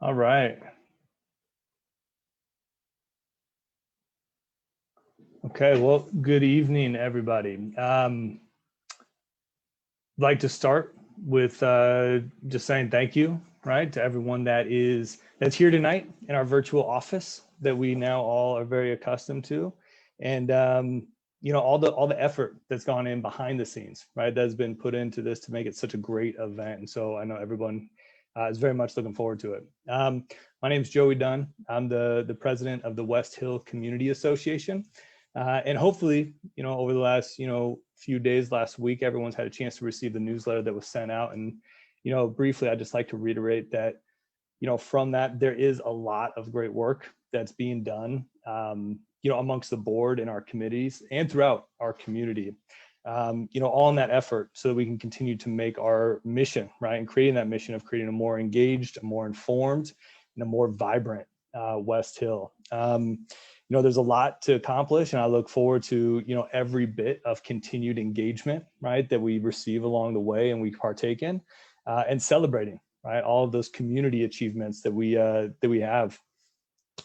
All right. Okay, well, good evening, everybody. I'd like to start with just saying thank you, right, to everyone that's here tonight in our virtual office that we now all are very accustomed to, and all the effort that's gone in behind the scenes, right, that's been put into this to make it such a great event. And so I know everyone is very much looking forward to it. My name is Joey Dunn. I'm the president of the West Hill Community Association. And hopefully, over the last, few days, last week, everyone's had a chance to receive the newsletter that was sent out. And, briefly, I'd just like to reiterate that, from that, there is a lot of great work that's being done, amongst the board and our committees and throughout our community, all in that effort so that we can continue to make our mission, right, and creating that mission of creating a more engaged, a more informed, and a more vibrant West Hill. There's a lot to accomplish, and I look forward to, every bit of continued engagement, right, that we receive along the way and we partake in, and celebrating, right, all of those community achievements that we have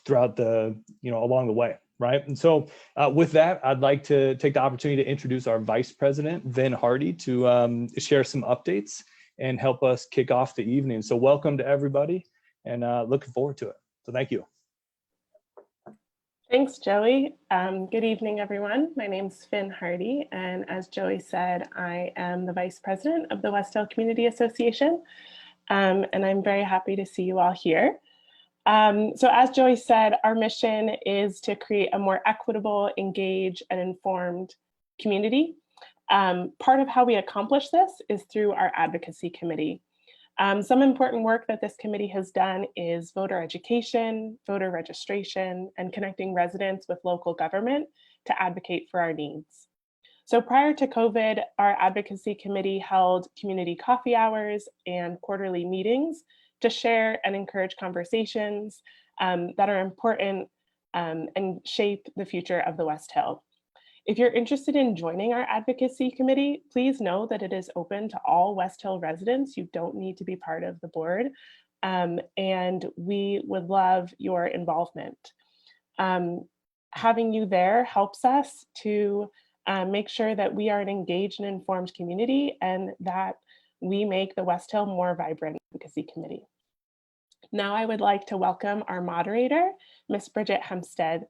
throughout along the way, right? And so with that, I'd like to take the opportunity to introduce our Vice President, Vin Hardy, to share some updates and help us kick off the evening. So welcome to everybody, and looking forward to it. So thank you. Thanks, Joey. Good evening, everyone. My name's Finn Hardy, and as Joey said, I am the Vice President of the West Hill Community Association, and I'm very happy to see you all here. So as Joey said, our mission is to create a more equitable, engaged, and informed community. Part of how we accomplish this is through our advocacy committee. Some important work that this committee has done is voter education, voter registration, and connecting residents with local government to advocate for our needs. So prior to COVID, our advocacy committee held community coffee hours and quarterly meetings to share and encourage conversations that are important and shape the future of the West Hill. If you're interested in joining our advocacy committee, please know that it is open to all West Hill residents. You don't need to be part of the board, and we would love your involvement. Having you there helps us to make sure that we are an engaged and informed community and that we make the West Hill more vibrant advocacy committee. Now I would like to welcome our moderator, Ms. Bridget Hempstead.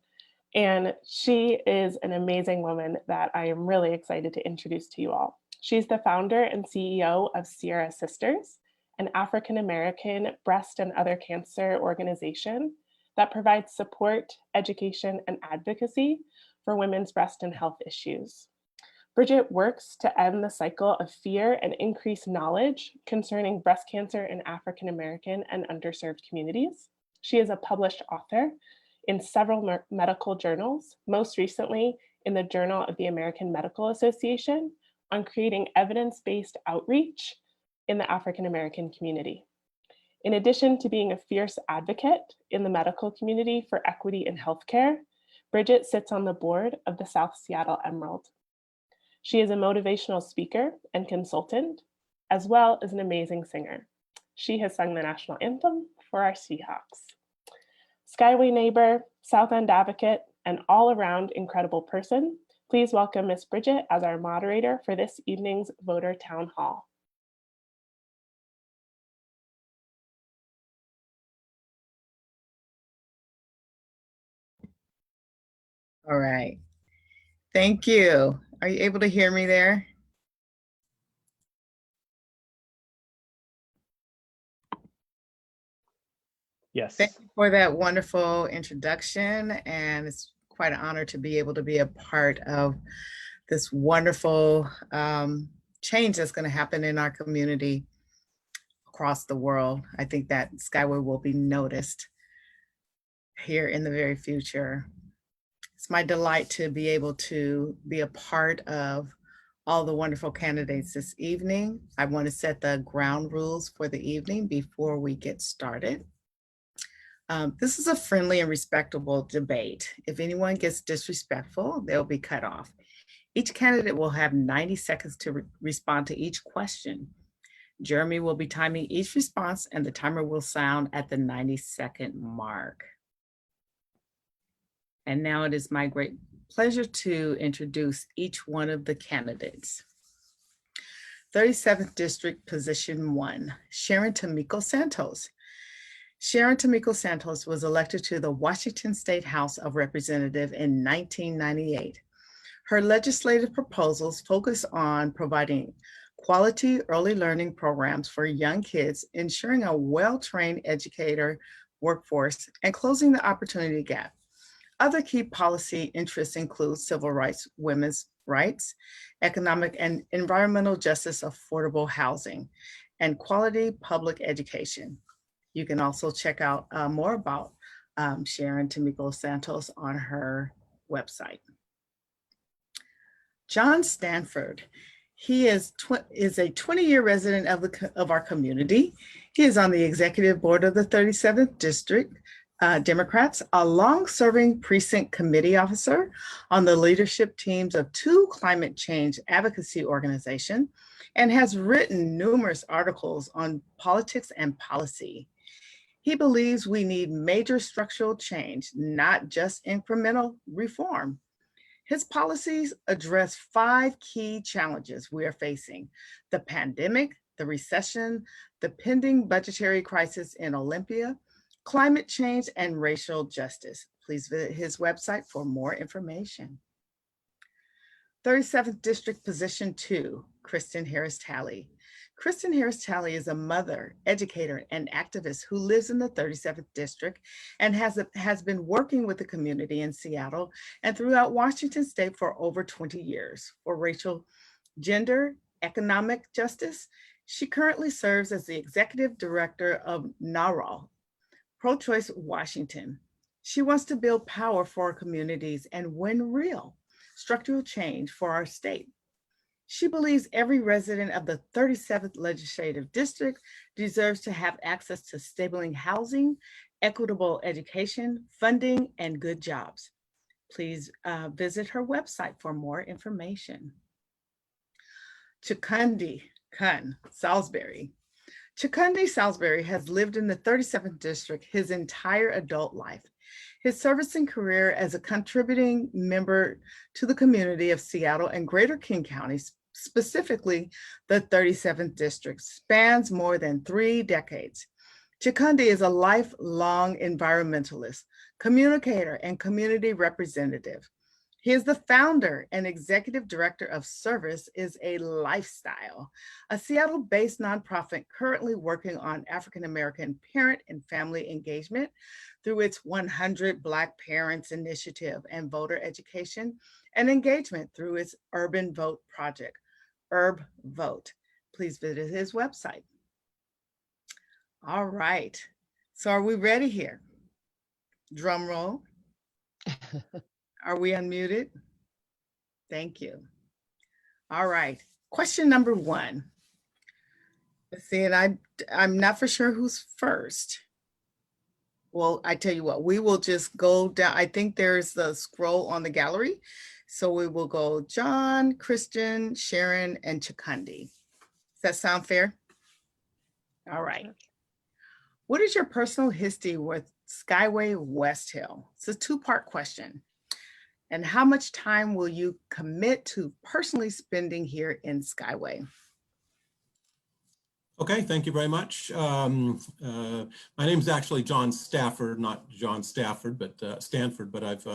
And she is an amazing woman that I am really excited to introduce to you all. She's the founder and CEO of Sierra Sisters, an African-American breast and other cancer organization that provides support, education, and advocacy for women's breast and health issues. Bridget works to end the cycle of fear and increase knowledge concerning breast cancer in African-American and underserved communities. She is a published author in several medical journals, most recently in the Journal of the American Medical Association, on creating evidence-based outreach in the African-American community. In addition to being a fierce advocate in the medical community for equity in healthcare, Bridget sits on the board of the South Seattle Emerald. She is a motivational speaker and consultant, as well as an amazing singer. She has sung the national anthem for our Seahawks. Skyway neighbor, South End advocate, and all-around incredible person, please welcome Ms. Bridget as our moderator for this evening's voter town hall. All right. Thank you. Are you able to hear me there? Yes. Thank you for that wonderful introduction, and it's quite an honor to be able to be a part of this wonderful change that's going to happen in our community across the world. I think that Skyway will be noticed here in the very future. It's my delight to be able to be a part of all the wonderful candidates this evening. I want to set the ground rules for the evening before we get started. This is a friendly and respectable debate. If anyone gets disrespectful, they'll be cut off. Each candidate will have 90 seconds to respond to each question. Jeremy will be timing each response and the timer will sound at the 90-second mark. And now it is my great pleasure to introduce each one of the candidates. 37th District, Position 1, Sharon Tomiko Santos. Sharon Tomiko Santos was elected to the Washington State House of Representatives in 1998. Her legislative proposals focus on providing quality early learning programs for young kids, ensuring a well-trained educator workforce, and closing the opportunity gap. Other key policy interests include civil rights, women's rights, economic and environmental justice, affordable housing, and quality public education. You can also check out more about Sharon Tomiko Santos on her website. John Stanford. He is a 20-year resident of our community. He is on the executive board of the 37th District Democrats, a long-serving precinct committee officer on the leadership teams of 2 climate change advocacy organizations, and has written numerous articles on politics and policy. He believes we need major structural change, not just incremental reform. His policies address 5 key challenges we are facing: the pandemic, the recession, the pending budgetary crisis in Olympia, climate change, and racial justice. Please visit his website for more information. 37th District, Position 2, Kristen Harris Talley. Kristen Harris Talley is a mother, educator, and activist who lives in the 37th District and has been working with the community in Seattle and throughout Washington State for over 20 years for racial, gender, economic justice. She currently serves as the executive director of NARAL, Pro-Choice Washington. She wants to build power for our communities and win real structural change for our state. She believes every resident of the 37th Legislative District deserves to have access to stable housing, equitable education, funding, and good jobs. Please visit her website for more information. Chikundi Kun Salisbury. Chikundi Salisbury has lived in the 37th District his entire adult life. His service and career as a contributing member to the community of Seattle and Greater King Counties, specifically the 37th District, spans more than 3 decades. Chikundi is a lifelong environmentalist, communicator, and community representative. He is the founder and executive director of Service is a Lifestyle, a Seattle-based nonprofit currently working on African-American parent and family engagement through its 100 Black Parents Initiative and voter education and engagement through its Urban Vote project, Urb Vote. Please visit his website. All right, so are we ready here? Drum roll. Are we unmuted? Thank you. All right, question number 1. Let's see, and I'm not for sure who's first. Well, I tell you what, we will just go down. I think there's the scroll on the gallery. So we will go John, Kristen, Sharon, and Chikundi. Does that sound fair? All right. What is your personal history with Skyway West Hill? It's a 2-part question. And how much time will you commit to personally spending here in Skyway? Okay, thank you very much. My name is actually John Stafford, not John Stafford, but Stanford. But I've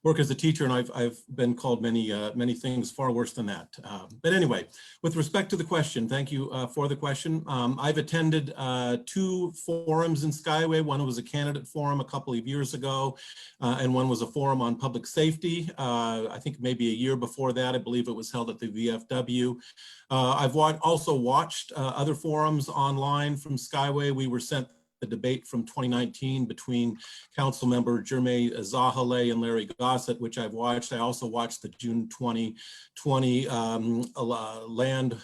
worked as a teacher, and I've been called many things far worse than that. But anyway, with respect to the question, thank you for the question. I've attended 2 forums in Skyway. One was a candidate forum a couple of years ago, and one was a forum on public safety. I think maybe a year before that, I believe it was held at the VFW. I've also watched other forums online from Skyway. We were sent the debate from 2019 between Council Member Jermaine Zahale and Larry Gossett, which I've watched. I also watched the June 2020 land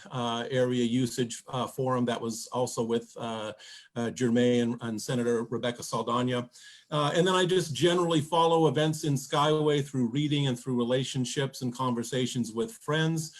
area usage forum that was also with Jermaine and Senator Rebecca Saldana. And then I just generally follow events in Skyway through reading and through relationships and conversations with friends.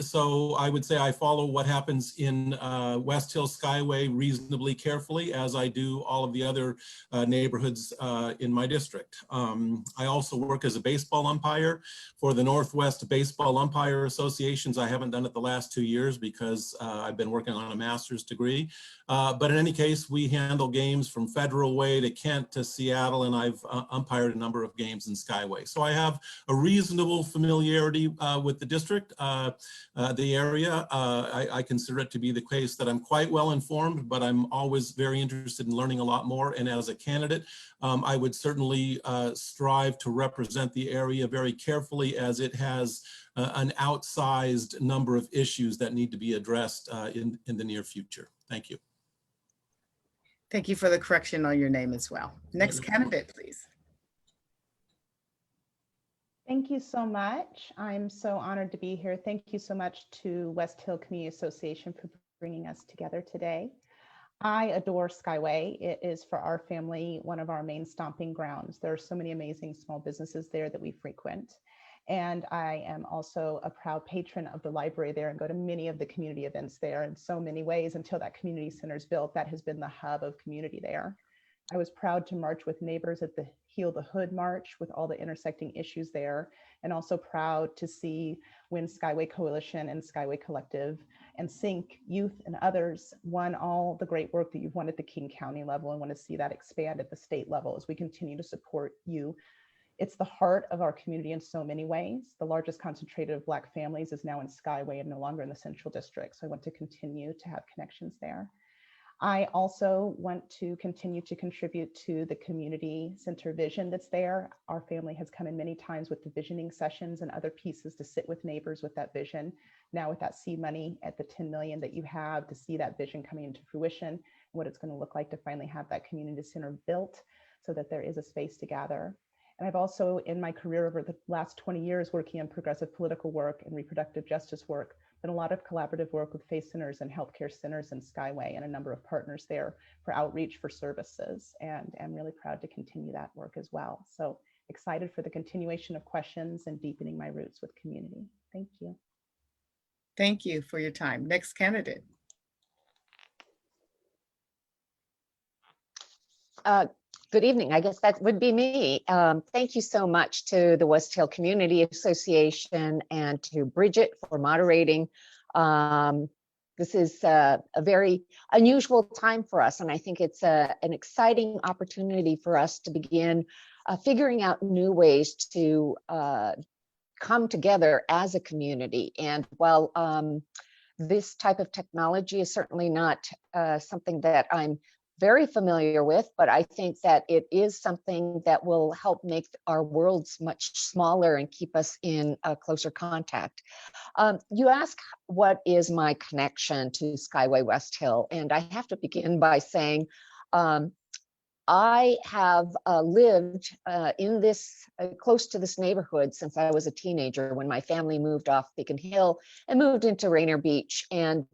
So I would say I follow what happens in West Hill Skyway reasonably carefully, as I do all of the other neighborhoods in my district. I also work as a baseball umpire for the Northwest Baseball Umpire Associations. I haven't done it the last 2 years because I've been working on a master's degree. But in any case, we handle games from Federal Way to Kent to Seattle, and I've umpired a number of games in Skyway. So I have a reasonable familiarity with the district, the area. I consider it to be the case that I'm quite well informed, but I'm always very interested in learning a lot more. And as a candidate, I would certainly strive to represent the area very carefully, as it has an outsized number of issues that need to be addressed in the near future. Thank you. Thank you for the correction on your name as well. Next candidate, please. Thank you so much. I'm so honored to be here. Thank you so much to West Hill Community Association for bringing us together today. I adore Skyway. It is, for our family, one of our main stomping grounds. There are so many amazing small businesses there that we frequent. And I am also a proud patron of the library there and go to many of the community events there in so many ways. Until that community center is built, that has been the hub of community there. I was proud to march with neighbors at the Heal the Hood March with all the intersecting issues there, and also proud to see when Skyway Coalition and Skyway Collective and Sync Youth and others won all the great work that you've won at the King County level, and want to see that expand at the state level as we continue to support you. It's the heart of our community in so many ways. The largest concentration of Black families is now in Skyway and no longer in the Central District. So I want to continue to have connections there. I also want to continue to contribute to the community center vision that's there. Our family has come in many times with the visioning sessions and other pieces to sit with neighbors with that vision. Now with that seed money at the 10 million that you have, to see that vision coming into fruition, and what it's going to look like to finally have that community center built so that there is a space to gather. And I've also, in my career over the last 20 years, working in progressive political work and reproductive justice work, done a lot of collaborative work with faith centers and healthcare centers and Skyway and a number of partners there for outreach for services. And I'm really proud to continue that work as well. So excited for the continuation of questions and deepening my roots with community. Thank you. Thank you for your time. Next candidate. Good evening. I guess that would be me. Thank you so much to the West Hill Community Association and to Bridget for moderating. This is a very unusual time for us, and I think it's an exciting opportunity for us to begin figuring out new ways to come together as a community. And while this type of technology is certainly not something that I'm very familiar with, but I think that it is something that will help make our worlds much smaller and keep us in a closer contact. You ask, what is my connection to Skyway West Hill? And I have to begin by saying, I have lived in this, close to this neighborhood since I was a teenager, when my family moved off Beacon Hill and moved into Rainier Beach. And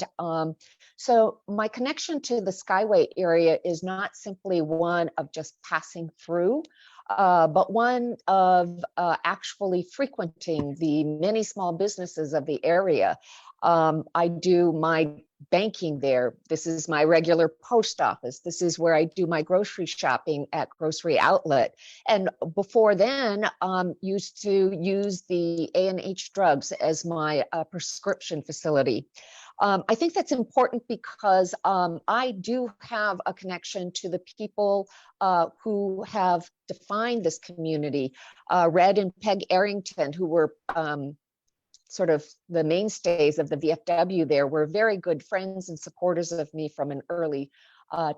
so my connection to the Skyway area is not simply one of just passing through, but one of actually frequenting the many small businesses of the area. I do my banking there. This is my regular post office. This is where I do my grocery shopping at Grocery Outlet. And before then, used to use the A&H Drugs as my prescription facility. I think that's important because I do have a connection to the people who have defined this community. Red and Peg Arrington, who were sort of the mainstays of the VFW there, were very good friends and supporters of me from an early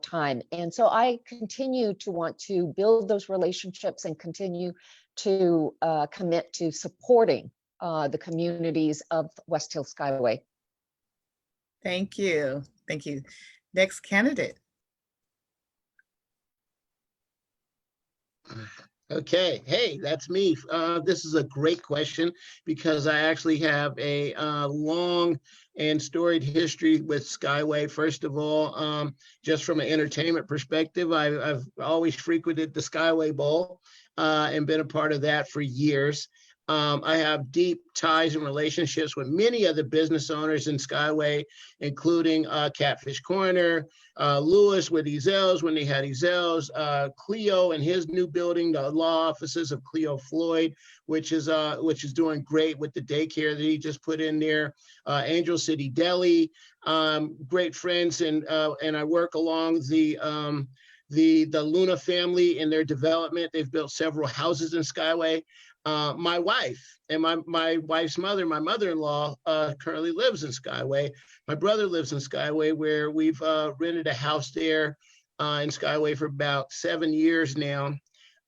time. And so I continue to want to build those relationships and continue to commit to supporting the communities of West Hill Skyway. Thank you. Thank you. Next candidate. Okay, hey, that's me. This is a great question because I actually have a long and storied history with Skyway. First of all, just from an entertainment perspective, I've always frequented the Skyway Bowl and been a part of that for years. I have deep ties and relationships with many of the business owners in Skyway, including Catfish Corner, Lewis with Ezell's when they had Ezell's, Cleo and his new building, the law offices of Cleo Floyd, which is doing great with the daycare that he just put in there. Angel City Deli, great friends, and I work along the Luna family in their development. They've built several houses in Skyway. My wife and my wife's mother, my mother-in-law, currently lives in Skyway. My brother lives in Skyway, where we've rented a house there in Skyway for about 7 years now.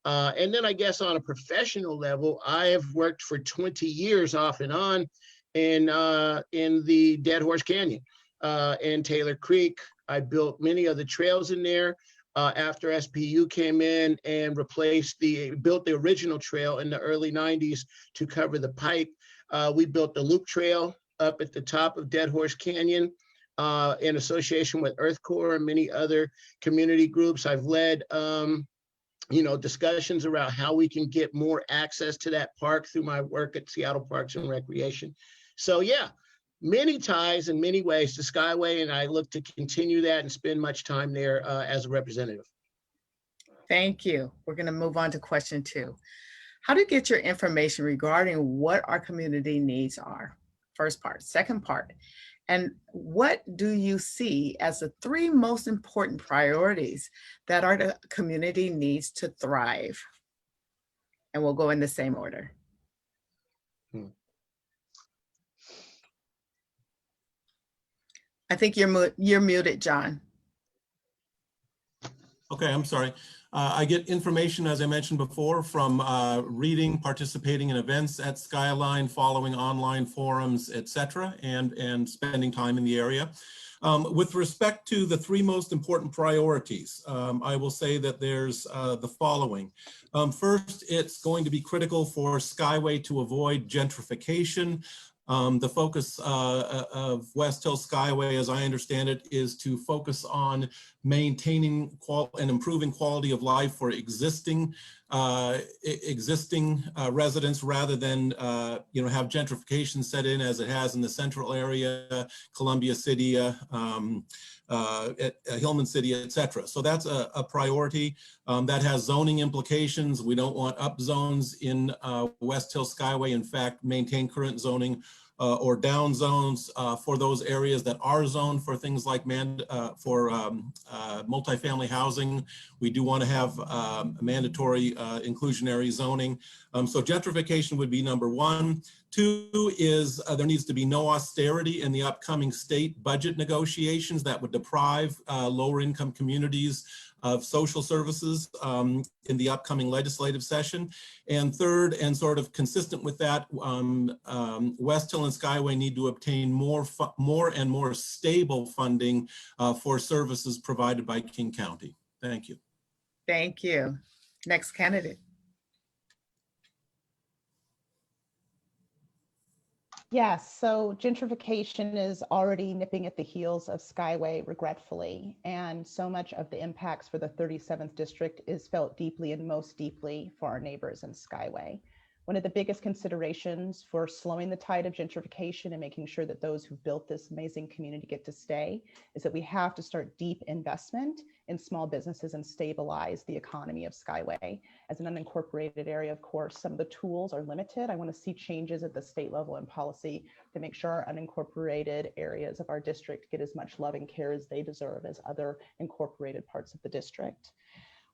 And then I guess on a professional level, I have worked for 20 years off and on in the Dead Horse Canyon in Taylor Creek. I built many of the trails in there. After SPU came in and built the original trail in the early 90s to cover the pipe. We built the loop trail up at the top of Dead Horse Canyon in association with Earth Corps and many other community groups. I've led discussions around how we can get more access to that park through my work at Seattle Parks and Recreation. So yeah, many ties in many ways to Skyway, and I look to continue that and spend much time there as a representative. Thank you. We're going to move on to question 2. How to get your information regarding what our community needs are? First part. Second part. And what do you see as the 3 most important priorities that our community needs to thrive? And we'll go in the same order. I think you're muted, John. Okay, I'm sorry. I get information, as I mentioned before, from reading, participating in events at Skyline, following online forums, etc., and spending time in the area. With respect to the 3 most important priorities, I will say that there's the following. First, it's going to be critical for Skyway to avoid gentrification. The focus of West Hill Skyway, as I understand it, is to focus on maintaining and improving quality of life for existing residents, rather than have gentrification set in as it has in the central area, Columbia City, Hillman City, etc. So that's a priority. That has zoning implications. We don't want up zones in West Hill Skyway. In fact, maintain current zoning or down zones for those areas that are zoned for things like multifamily housing. We do want to have mandatory inclusionary zoning. So gentrification would be number 1. 2 is there needs to be no austerity in the upcoming state budget negotiations that would deprive lower income communities of social services in the upcoming legislative session. And 3rd, and sort of consistent with that, West Hill and Skyway need to obtain more and more stable funding for services provided by King County. Thank you. Thank you. Next candidate. Yes, so gentrification is already nipping at the heels of Skyway, regretfully, and so much of the impacts for the 37th district is felt deeply and most deeply for our neighbors in Skyway. One of the biggest considerations for slowing the tide of gentrification and making sure that those who built this amazing community get to stay is that we have to start deep investment in small businesses and stabilize the economy of Skyway. As an unincorporated area, of course, some of the tools are limited. I want to see changes at the state level in policy to make sure our unincorporated areas of our district get as much love and care as they deserve as other incorporated parts of the district.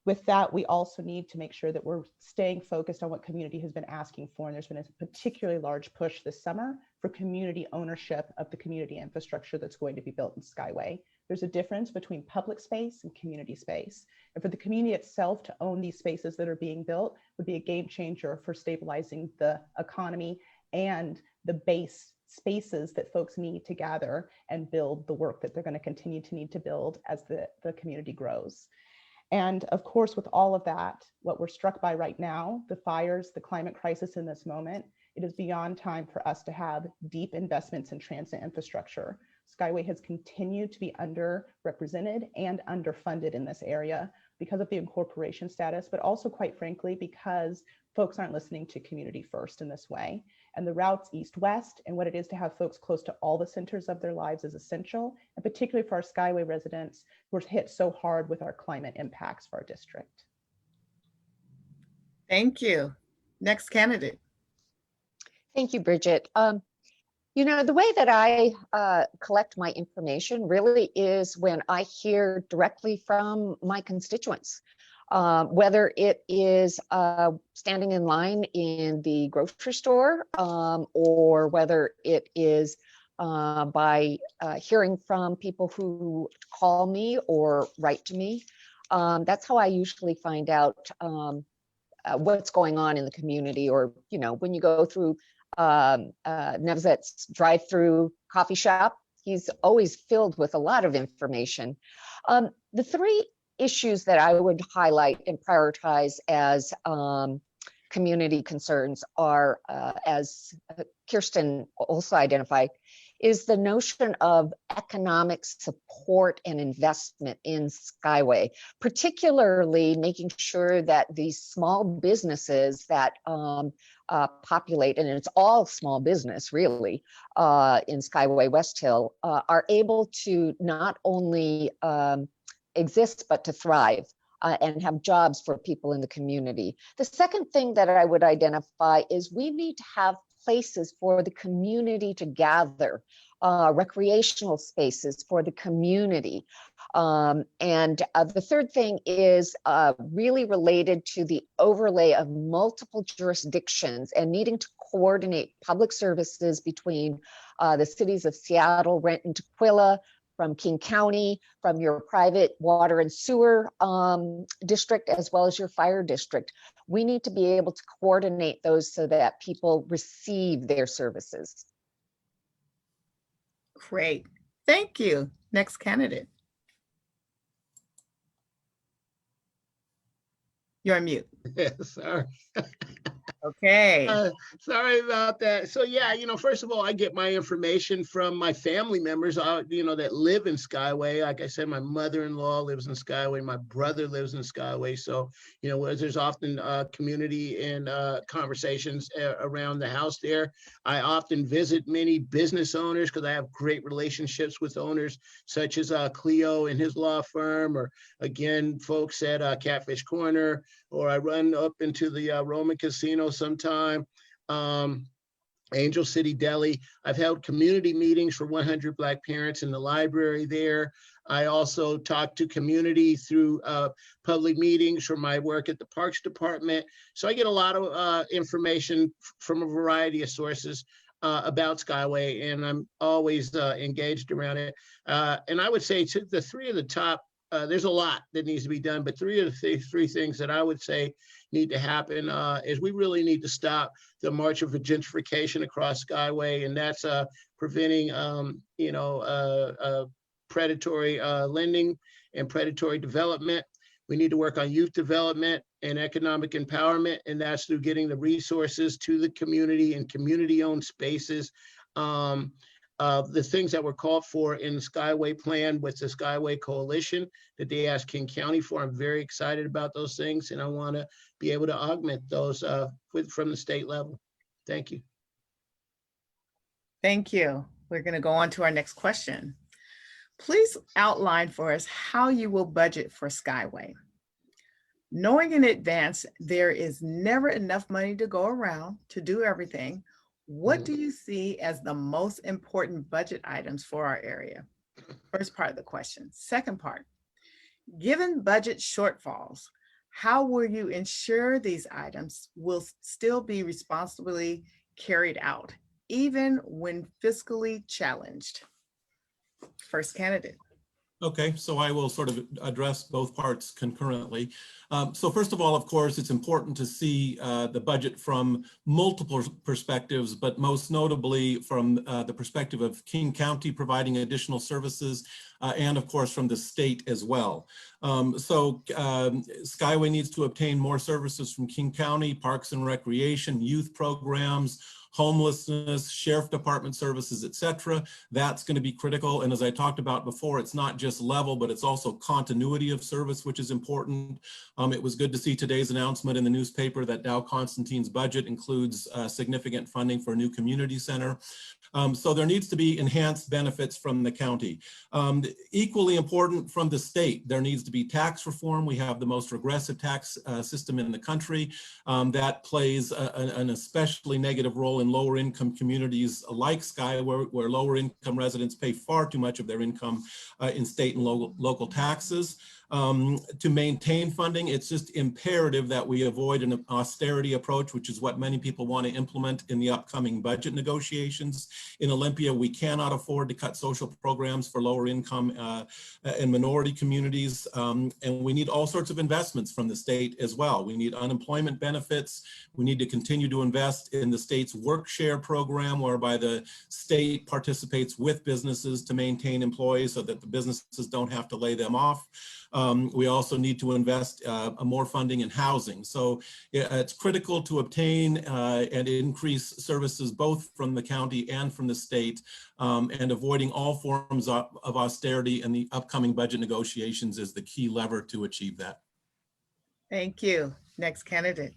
With that, we also need to make sure that we're staying focused on what community has been asking for. And there's been a particularly large push this summer for community ownership of the community infrastructure that's going to be built in Skyway. There's a difference between public space and community space. And for the community itself to own these spaces that are being built would be a game changer for stabilizing the economy and the base spaces that folks need to gather and build the work that they're going to continue to need to build as the community grows. And of course, with all of that, what we're struck by right now, the fires, the climate crisis in this moment, it is beyond time for us to have deep investments in transit infrastructure. Skyway has continued to be underrepresented and underfunded in this area. because of the incorporation status, but also quite frankly, because folks aren't listening to community first in this way. And the routes east-west and what it is to have folks close to all the centers of their lives is essential, and particularly for our Skyway residents who are hit so hard with our climate impacts for our district. Thank you. Next candidate. Thank you, Bridget. You know, the way that I collect my information really is when I hear directly from my constituents, whether it is standing in line in the grocery store or whether it is by hearing from people who call me or write to me. That's how I usually find out what's going on in the community, or, you know, when you go through Nevzet's drive-through coffee shop, he's always filled with a lot of information. The three issues that I would highlight and prioritize as community concerns are, as Kirsten also identified, is the notion of economic support and investment in Skyway, particularly making sure that these small businesses that populate, and it's all small business really, in Skyway West Hill, are able to not only exist, but to thrive and have jobs for people in the community. The second thing that I would identify is we need to have places for the community to gather, recreational spaces for the community. And the third thing is really related to the overlay of multiple jurisdictions and needing to coordinate public services between the cities of Seattle, Renton, Tukwila, from King County, from your private water and sewer district, as well as your fire district. We need to be able to coordinate those so that people receive their services. Great. Thank you. Next candidate. You're on mute. Sorry. Okay. Sorry about that. So yeah, you know, first of all, I get my information from my family members, you know, that live in Skyway. Like I said, my mother-in-law lives in Skyway. My brother lives in Skyway. So, you know, there's often community and conversations around the house there. I often visit many business owners because I have great relationships with owners such as Cleo and his law firm, or again, folks at Catfish Corner, or I run up into the Roman Casino sometime, Angel City Deli. I've held community meetings for 100 Black parents in the library there. I also talk to community through public meetings for my work at the Parks Department. So I get a lot of information from a variety of sources about Skyway, and I'm always engaged around it. And I would say to the three of the top, there's a lot that needs to be done, but three of the three things that I would say need to happen is we really need to stop the march of gentrification across Skyway, and that's preventing, you know, predatory lending and predatory development. We need to work on youth development and economic empowerment, and that's through getting the resources to the community and community-owned spaces. The things that were called for in the Skyway plan with the Skyway Coalition that they asked King County for. I'm very excited about those things, and I want to be able to augment those from the state level. Thank you. Thank you. We're going to go on to our next question. Please outline for us how you will budget for Skyway. Knowing in advance there is never enough money to go around to do everything, what do you see as the most important budget items for our area? First part of the question. Second part, given budget shortfalls, how will you ensure these items will still be responsibly carried out, even when fiscally challenged? First candidate. Okay, so I will sort of address both parts concurrently. So first of all, of course, it's important to see the budget from multiple perspectives, but most notably from the perspective of King County providing additional services, and of course from the state as well. Skyway needs to obtain more services from King County, Parks and Recreation, youth programs, homelessness, sheriff department services, etc. That's going to be critical. And as I talked about before, it's not just level, but it's also continuity of service, which is important. It was good to see today's announcement in the newspaper that Dow Constantine's budget includes significant funding for a new community center. So there needs to be enhanced benefits from the county. Equally important from the state, there needs to be tax reform. We have the most regressive tax system in the country. That plays an especially negative role in lower income communities like Skyway, where lower income residents pay far too much of their income in state and local taxes. To maintain funding, it's just imperative that we avoid an austerity approach, which is what many people want to implement in the upcoming budget negotiations. In Olympia, we cannot afford to cut social programs for lower income and minority communities. And we need all sorts of investments from the state as well. We need unemployment benefits. We need to continue to invest in the state's work share program, whereby the state participates with businesses to maintain employees so that the businesses don't have to lay them off. We also need to invest more funding in housing. So it's critical to obtain and increase services both from the county and from the state, and avoiding all forms of austerity in the upcoming budget negotiations is the key lever to achieve that. Thank you. Next candidate.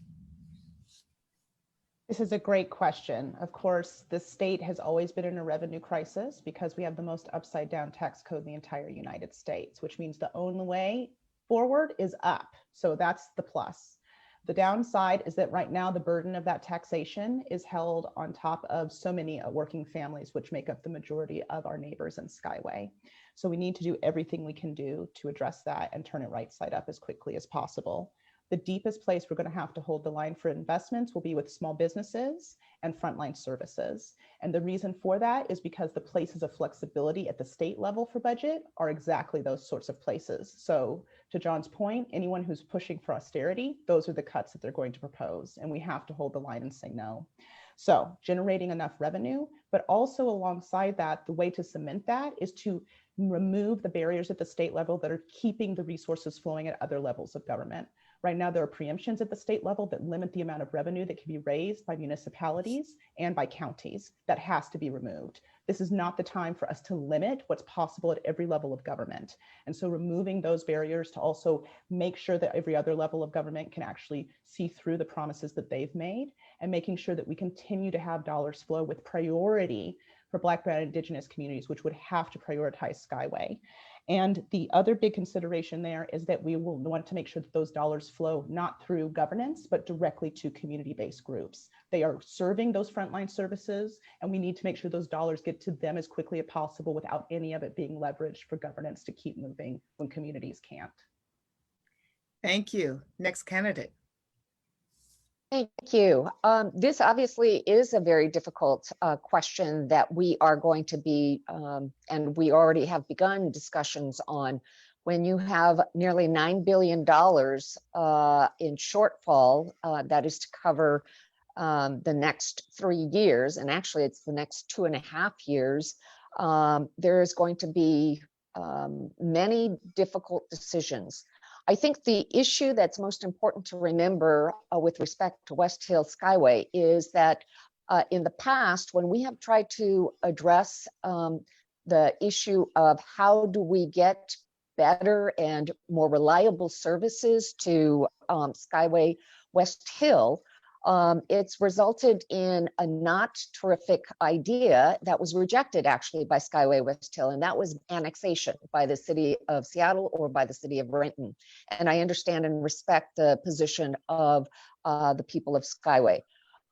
This is a great question. Of course, the state has always been in a revenue crisis because we have the most upside down tax code in the entire United States, which means the only way forward is up. So that's the plus. The downside is that right now the burden of that taxation is held on top of so many working families, which make up the majority of our neighbors in Skyway. So we need to do everything we can do to address that and turn it right side up as quickly as possible. The deepest place we're going to have to hold the line for investments will be with small businesses and frontline services. And the reason for that is because the places of flexibility at the state level for budget are exactly those sorts of places. So to John's point, anyone who's pushing for austerity, those are the cuts that they're going to propose. And we have to hold the line and say no. So generating enough revenue, but also alongside that, the way to cement that is to remove the barriers at the state level that are keeping the resources flowing at other levels of government. Right now, there are preemptions at the state level that limit the amount of revenue that can be raised by municipalities and by counties. That has to be removed. This is not the time for us to limit what's possible at every level of government. And so removing those barriers to also make sure that every other level of government can actually see through the promises that they've made, and making sure that we continue to have dollars flow with priority for Black, Brown, and Indigenous communities, which would have to prioritize Skyway. And the other big consideration there is that we will want to make sure that those dollars flow not through governance, but directly to community-based groups. They are serving those frontline services, and we need to make sure those dollars get to them as quickly as possible without any of it being leveraged for governance to keep moving when communities can't. Thank you. Next candidate. Thank you. This obviously is a very difficult question that we are going to be, and we already have begun discussions on. When you have nearly $9 billion in shortfall that is to cover the next 3 years, and actually it's the next 2.5 years, there is going to be many difficult decisions. I think the issue that's most important to remember with respect to West Hill Skyway is that in the past, when we have tried to address the issue of how do we get better and more reliable services to Skyway West Hill, it's resulted in a not terrific idea that was rejected actually by Skyway West Hill, and that was annexation by the city of Seattle or by the city of Renton. And I understand and respect the position of the people of Skyway.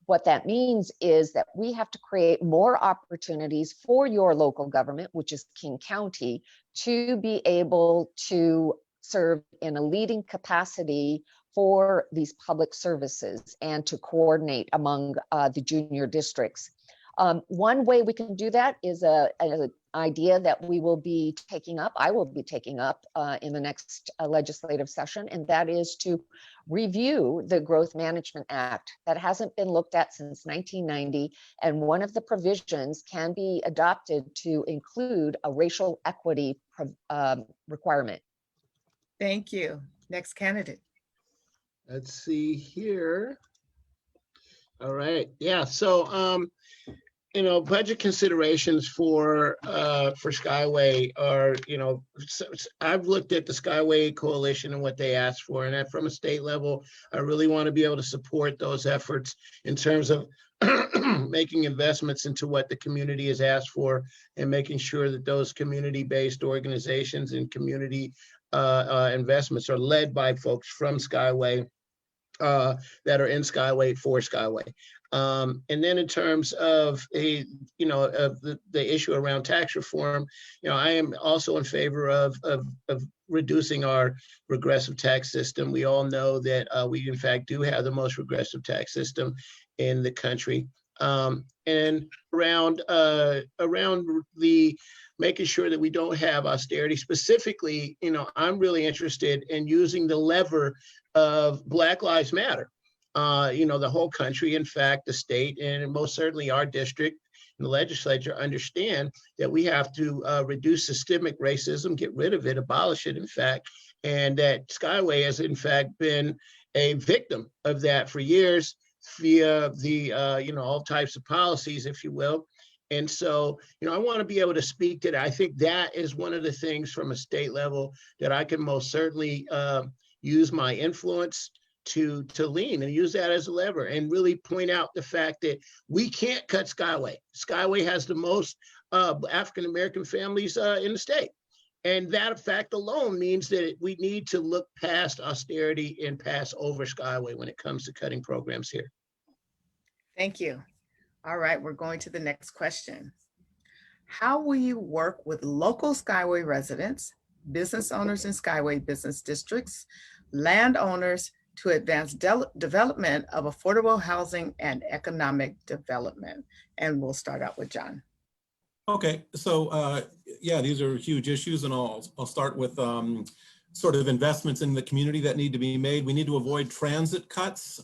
What that means is that we have to create more opportunities for your local government, which is King County, to be able to serve in a leading capacity for these public services and to coordinate among the junior districts. One way we can do that is an idea that we will be taking up, I will be taking up in the next legislative session, and that is to review the Growth Management Act. That hasn't been looked at since 1990, and one of the provisions can be adopted to include a racial equity requirement. Thank you. Next candidate. Let's see here. All right, yeah, so, budget considerations for Skyway are, I've looked at the Skyway Coalition and what they asked for, and from a state level, I really want to be able to support those efforts in terms of making investments into what the community has asked for and making sure that those community-based organizations and community investments are led by folks from Skyway that are in Skyway for Skyway. And then in terms of of the issue around tax reform, I am also in favor of reducing our regressive tax system. We all know that we in fact do have the most regressive tax system in the country. And around the making sure that we don't have austerity specifically, I'm really interested in using the lever of Black Lives Matter. The whole country, in fact, the state, and most certainly our district and the legislature understand that we have to reduce systemic racism, get rid of it, abolish it, in fact, and that Skyway has, in fact, been a victim of that for years via the, all types of policies, if you will. And so, I want to be able to speak to that. I think that is one of the things from a state level that I can most certainly use my influence to lean and use that as a lever and really point out the fact that we can't cut Skyway. Skyway has the most African-American families in the state. And that fact alone means that we need to look past austerity and pass over Skyway when it comes to cutting programs here. Thank you. All right, we're going to the next question. How will you work with local Skyway residents, business owners in Skyway business districts, landowners to advance development of affordable housing and economic development? And we'll start out with John. Okay, so yeah, these are huge issues, and I'll start with sort of investments in the community that need to be made. We need to avoid transit cuts.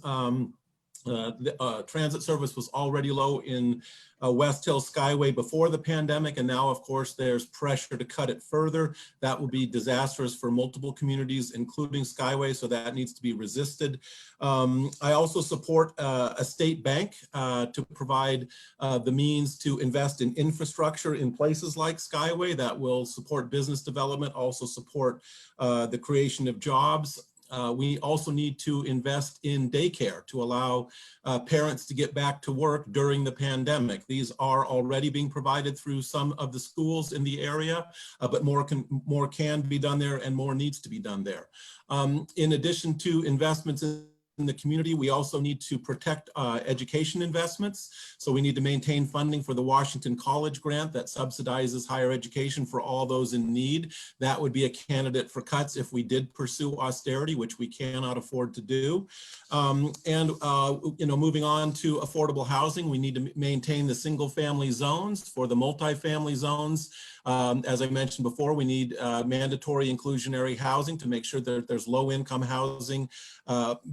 Transit service was already low in West Hill Skyway before the pandemic, and now, of course, there's pressure to cut it further. That will be disastrous for multiple communities, including Skyway, so that needs to be resisted. I also support a state bank to provide the means to invest in infrastructure in places like Skyway that will support business development, also support the creation of jobs. We also need to invest in daycare to allow parents to get back to work during the pandemic. These are already being provided through some of the schools in the area, but more can be done there and more needs to be done there. In addition to investments in the community, we also need to protect education investments. So we need to maintain funding for the Washington College Grant that subsidizes higher education for all those in need. That would be a candidate for cuts if we did pursue austerity, which we cannot afford to do. Moving on to affordable housing, we need to maintain the single family zones. For the multifamily zones, as I mentioned before, we need mandatory inclusionary housing to make sure that there's low income housing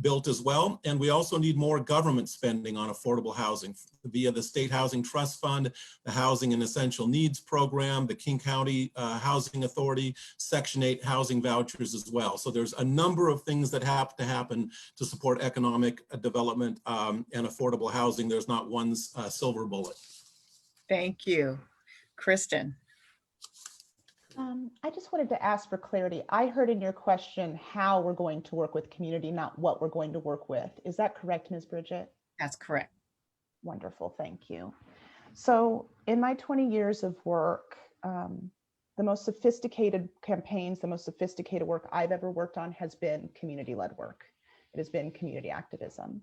built as well. And we also need more government spending on affordable housing via the State Housing Trust Fund, the Housing and Essential Needs Program, the King County Housing Authority, Section 8 housing vouchers as well. So there's a number of things that have to happen to support economic development and affordable housing. There's not one silver bullet. Thank you. Kristen. I just wanted to ask for clarity. I heard in your question how we're going to work with community, not what we're going to work with. Is that correct, Ms. Bridget? That's correct. Wonderful, thank you. So in my 20 years of work, the most sophisticated campaigns, the most sophisticated work I've ever worked on has been community-led work. It has been community activism.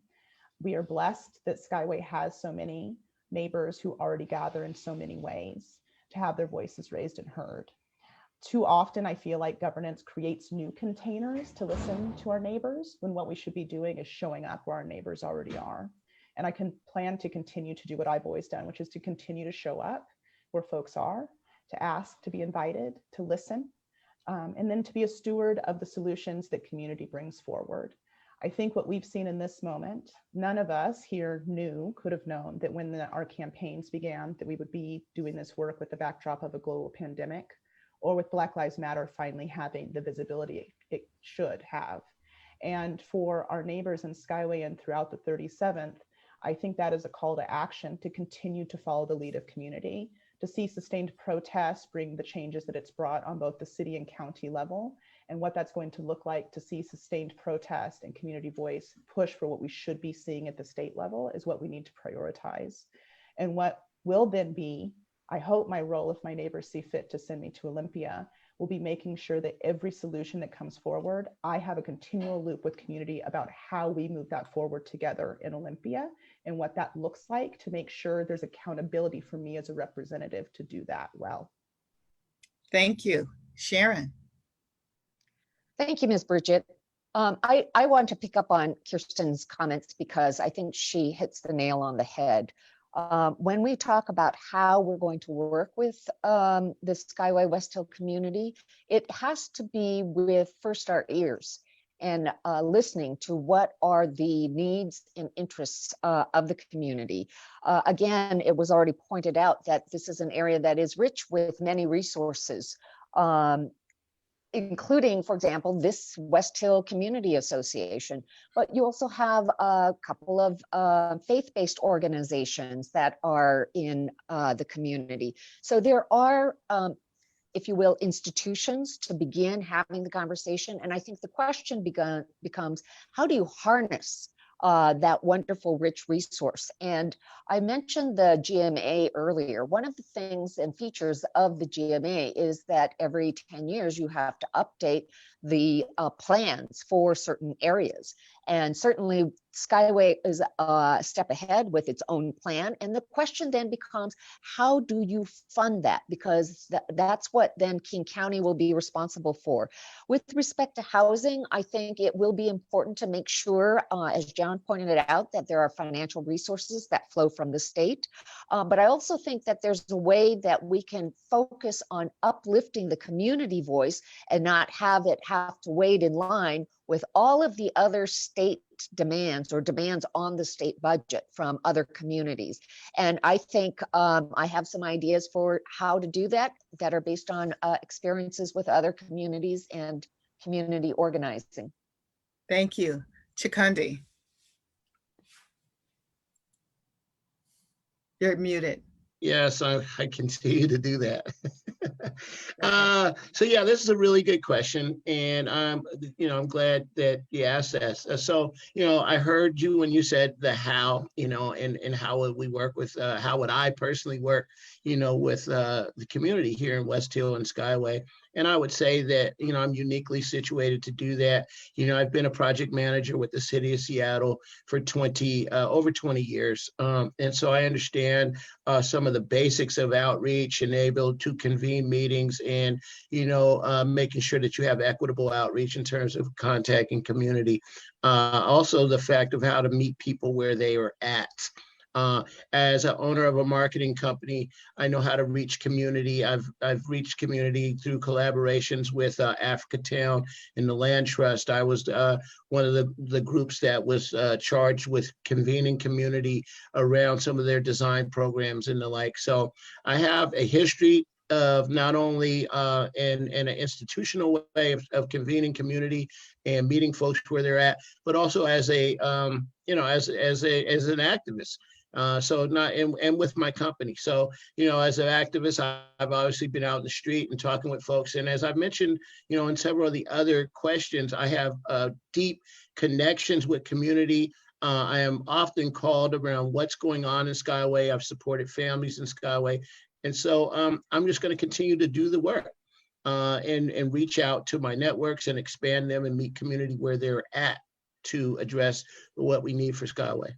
We are blessed that Skyway has so many neighbors who already gather in so many ways to have their voices raised and heard. Too often, I feel like governance creates new containers to listen to our neighbors when what we should be doing is showing up where our neighbors already are And I can plan to continue to do what I've always done, which is to continue to show up where folks are, to ask, to be invited, to listen, and then to be a steward of the solutions that community brings forward. I think what we've seen in this moment, none of us here could have known that when our campaigns began, that we would be doing this work with the backdrop of a global pandemic, or with Black Lives Matter finally having the visibility it should have. And for our neighbors in Skyway and throughout the 37th, I think that is a call to action to continue to follow the lead of community, to see sustained protests bring the changes that it's brought on both the city and county level, and what that's going to look like to see sustained protest and community voice push for what we should be seeing at the state level is what we need to prioritize. And what will then be, I hope my role, if my neighbors see fit to send me to Olympia, will be making sure that every solution that comes forward, I have a continual loop with community about how we move that forward together in Olympia and what that looks like, to make sure there's accountability for me as a representative to do that well. Thank you. Sharon. Thank you, Ms. Bridget. I want to pick up on Kirsten's comments because I think she hits the nail on the head. When we talk about how we're going to work with the Skyway West Hill community, it has to be with first our ears and listening to what are the needs and interests of the community. Again, it was already pointed out that this is an area that is rich with many resources, including, for example, this West Hill Community Association. But you also have a couple of faith-based organizations that are in the community. So there are, if you will, institutions to begin having the conversation. And I think the question becomes, how do you harness that wonderful, rich resource? And I mentioned the GMA earlier. One of the things and features of the GMA is that every 10 years you have to update the plans for certain areas. And certainly Skyway is a step ahead with its own plan. And the question then becomes, how do you fund that? Because that's what then King County will be responsible for. With respect to housing, I think it will be important to make sure, as John pointed it out, that there are financial resources that flow from the state. But I also think that there's a way that we can focus on uplifting the community voice and not have it have to wait in line with all of the other state demands or demands on the state budget from other communities. And I think I have some ideas for how to do that are based on experiences with other communities and community organizing. Thank you. Chikundi. You're muted. Yes, I continue to do that. So yeah, this is a really good question, and I'm glad that you asked this. So I heard you when you said the how, and how would we work with, how would I personally work, with the community here in West Hill and Skyway. And I would say that, I'm uniquely situated to do that. I've been a project manager with the city of Seattle for over 20 years. And so I understand some of the basics of outreach and able to convene meetings and, making sure that you have equitable outreach in terms of contacting community. Also the fact of how to meet people where they are at. As an owner of a marketing company, I know how to reach community. I've reached community through collaborations with Africa Town and the Land Trust. I was one of the groups that was charged with convening community around some of their design programs and the like. So I have a history of not only in an institutional way of convening community and meeting folks where they're at, but also as a as an activist. So not and with my company. So, as an activist, I've obviously been out in the street and talking with folks. And as I've mentioned, in several of the other questions, I have deep connections with community. I am often called around what's going on in Skyway. I've supported families in Skyway. And so I'm just going to continue to do the work and reach out to my networks and expand them and meet community where they're at to address what we need for Skyway.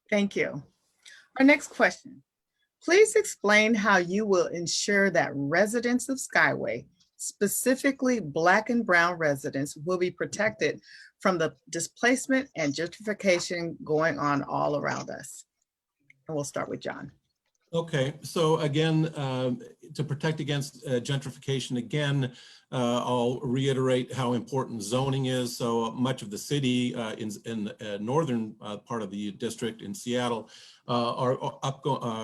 Thank you. Our next question. Please explain how you will ensure that residents of Skyway specifically Black and Brown residents, will be protected from the displacement and gentrification going on all around us? And we'll start with John. Okay, so again, to protect against gentrification, again, I'll reiterate how important zoning is. So much of the city in the northern part of the district in Seattle are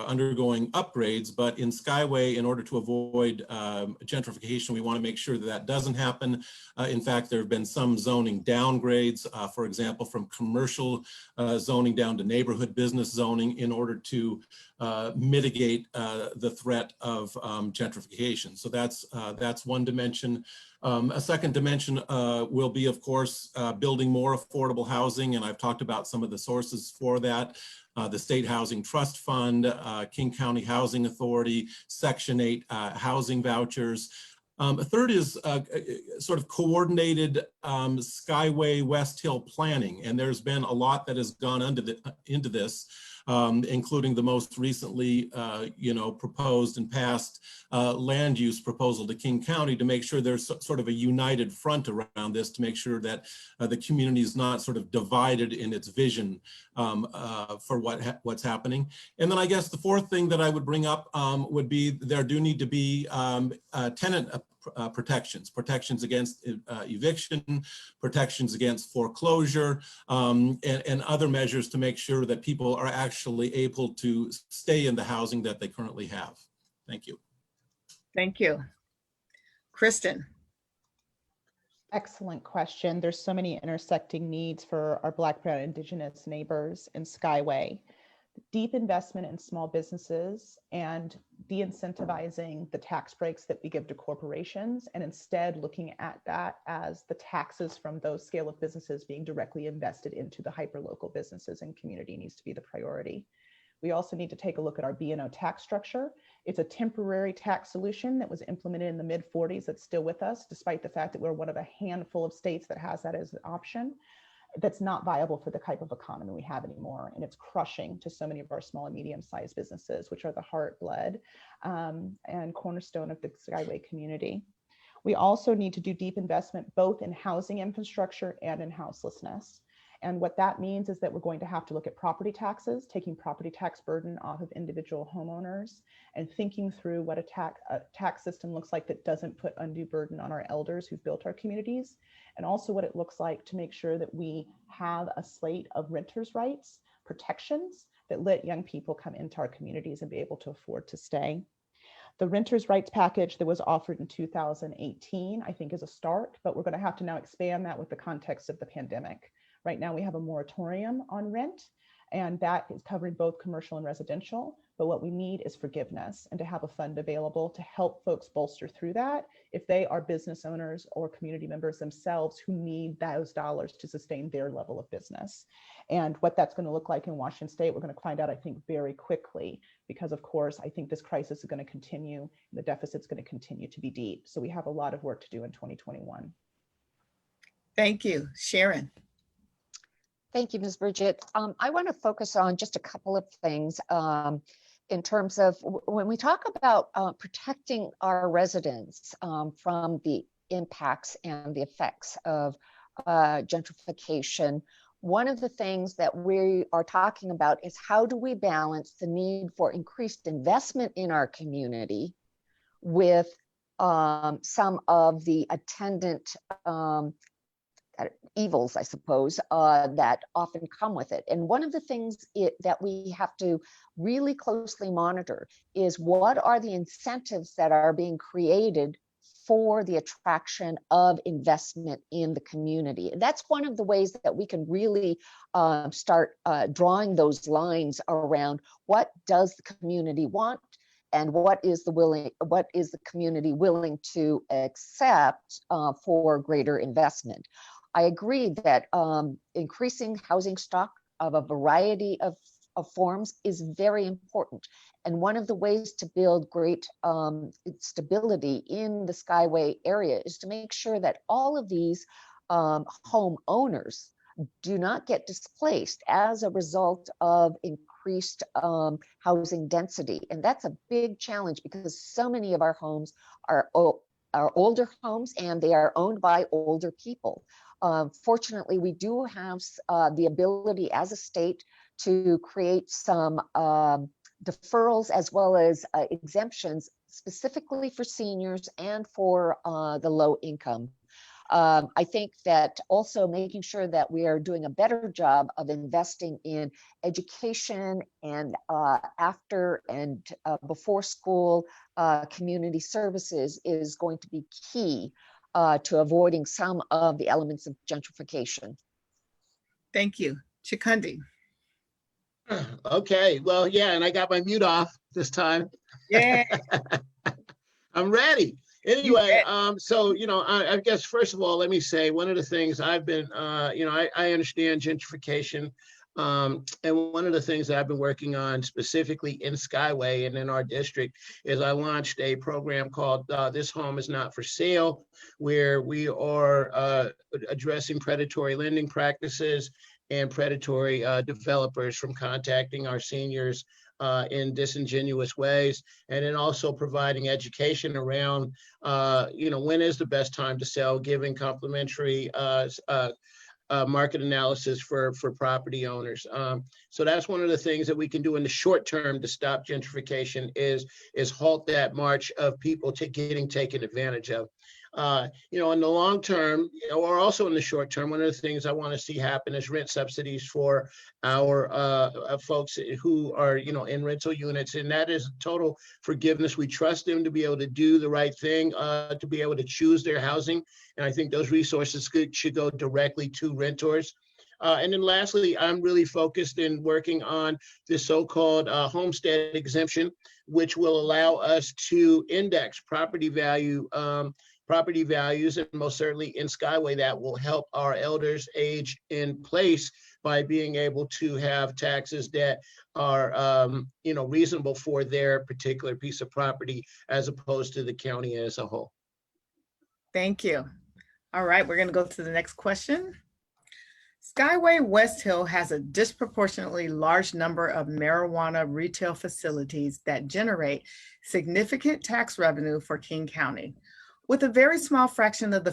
undergoing upgrades, but in Skyway, in order to avoid gentrification, we want to make sure that that doesn't happen. In fact, there have been some zoning downgrades, for example, from commercial zoning down to neighborhood business zoning in order to mitigate the threat of gentrification. So that's one dimension. A second dimension will be, of course, building more affordable housing, and I've talked about some of the sources for that. The State Housing Trust Fund, King County Housing Authority, Section 8 housing vouchers. A third is sort of coordinated Skyway West Hill planning, and there's been a lot that has gone into this. Including the most recently, proposed and passed land use proposal to King County to make sure there's sort of a united front around this, to make sure that the community is not sort of divided in its vision for what's happening. And then I guess the fourth thing that I would bring up would be there do need to be tenant protections against eviction, protections against foreclosure, and other measures to make sure that people are actually able to stay in the housing that they currently have. Thank you. Thank you. Kristen. Excellent question. There's so many intersecting needs for our Black, Brown, Indigenous neighbors in Skyway. Deep investment in small businesses and de-incentivizing the tax breaks that we give to corporations, and instead looking at that as the taxes from those scale of businesses being directly invested into the hyperlocal businesses and community needs to be the priority. We also need to take a look at our B&O tax structure. It's a temporary tax solution that was implemented in the mid-40s that's still with us, despite the fact that we're one of a handful of states that has that as an option. That's not viable for the type of economy we have anymore. And it's crushing to so many of our small and medium-sized businesses, which are the heart, blood, and cornerstone of the Skyway community. We also need to do deep investment both in housing infrastructure and in houselessness. And what that means is that we're going to have to look at property taxes, taking property tax burden off of individual homeowners, and thinking through what a tax system looks like that doesn't put undue burden on our elders who've built our communities, and also what it looks like to make sure that we have a slate of renters' rights protections that let young people come into our communities and be able to afford to stay. The renters' rights package that was offered in 2018, I think, is a start, but we're going to have to now expand that with the context of the pandemic. Right now, we have a moratorium on rent, and that is covering both commercial and residential. But what we need is forgiveness and to have a fund available to help folks bolster through that if they are business owners or community members themselves who need those dollars to sustain their level of business. And what that's going to look like in Washington State, we're going to find out, I think, very quickly, because of course, I think this crisis is going to continue. And the deficit's going to continue to be deep. So we have a lot of work to do in 2021. Thank you. Sharon. Thank you, Ms. Bridget. I want to focus on just a couple of things in terms of when we talk about protecting our residents from the impacts and the effects of gentrification. One of the things that we are talking about is how do we balance the need for increased investment in our community with some of the attendant evils, I suppose, that often come with it. And one of the things that we have to really closely monitor is what are the incentives that are being created for the attraction of investment in the community. And that's one of the ways that we can really start drawing those lines around what does the community want and what is the community willing to accept for greater investment. I agree that increasing housing stock of a variety of forms is very important. And one of the ways to build great stability in the Skyway area is to make sure that all of these homeowners do not get displaced as a result of increased housing density. And that's a big challenge because so many of our homes are are older homes and they are owned by older people. Fortunately, we do have the ability as a state to create some deferrals as well as exemptions specifically for seniors and for the low income. I think that also making sure that we are doing a better job of investing in education and after and before school community services is going to be key to avoiding some of the elements of gentrification. Thank you. Chikundi. Okay, well, yeah, and I got my mute off this time. Yeah. I'm ready. Anyway, so, I guess, first of all, let me say one of the things I've been, I understand gentrification. And one of the things that I've been working on specifically in Skyway and in our district is I launched a program called This Home Is Not for Sale, where we are addressing predatory lending practices and predatory developers from contacting our seniors in disingenuous ways, and then also providing education around, when is the best time to sell, giving complimentary market analysis for property owners. So that's one of the things that we can do in the short term to stop gentrification is halt that march of people getting taken advantage of. In the long term, or also in the short term, one of the things I want to see happen is rent subsidies for our folks who are, in rental units, and that is total forgiveness. We trust them to be able to do the right thing, to be able to choose their housing, and I think those resources should go directly to renters. And then lastly, I'm really focused in working on the so-called homestead exemption, which will allow us to index property values, and most certainly in Skyway, that will help our elders age in place by being able to have taxes that are, reasonable for their particular piece of property, as opposed to the county as a whole. Thank you. All right, we're going to go to the next question. Skyway West Hill has a disproportionately large number of marijuana retail facilities that generate significant tax revenue for King County, with a very small fraction of the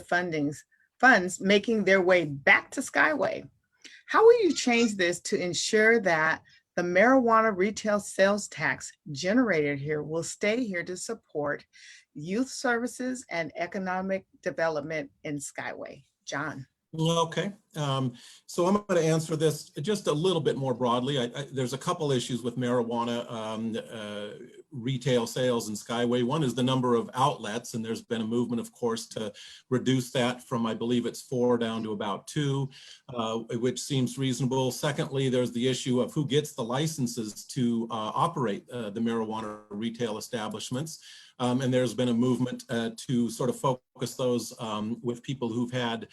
funds making their way back to Skyway. How will you change this to ensure that the marijuana retail sales tax generated here will stay here to support youth services and economic development in Skyway? John. Okay, so I'm going to answer this just a little bit more broadly. There's a couple issues with marijuana retail sales in Skyway. One is the number of outlets, and there's been a movement, of course, to reduce that from, I believe it's 4 down to about 2, which seems reasonable. Secondly, there's the issue of who gets the licenses to operate the marijuana retail establishments. And there's been a movement to sort of focus those with people who've had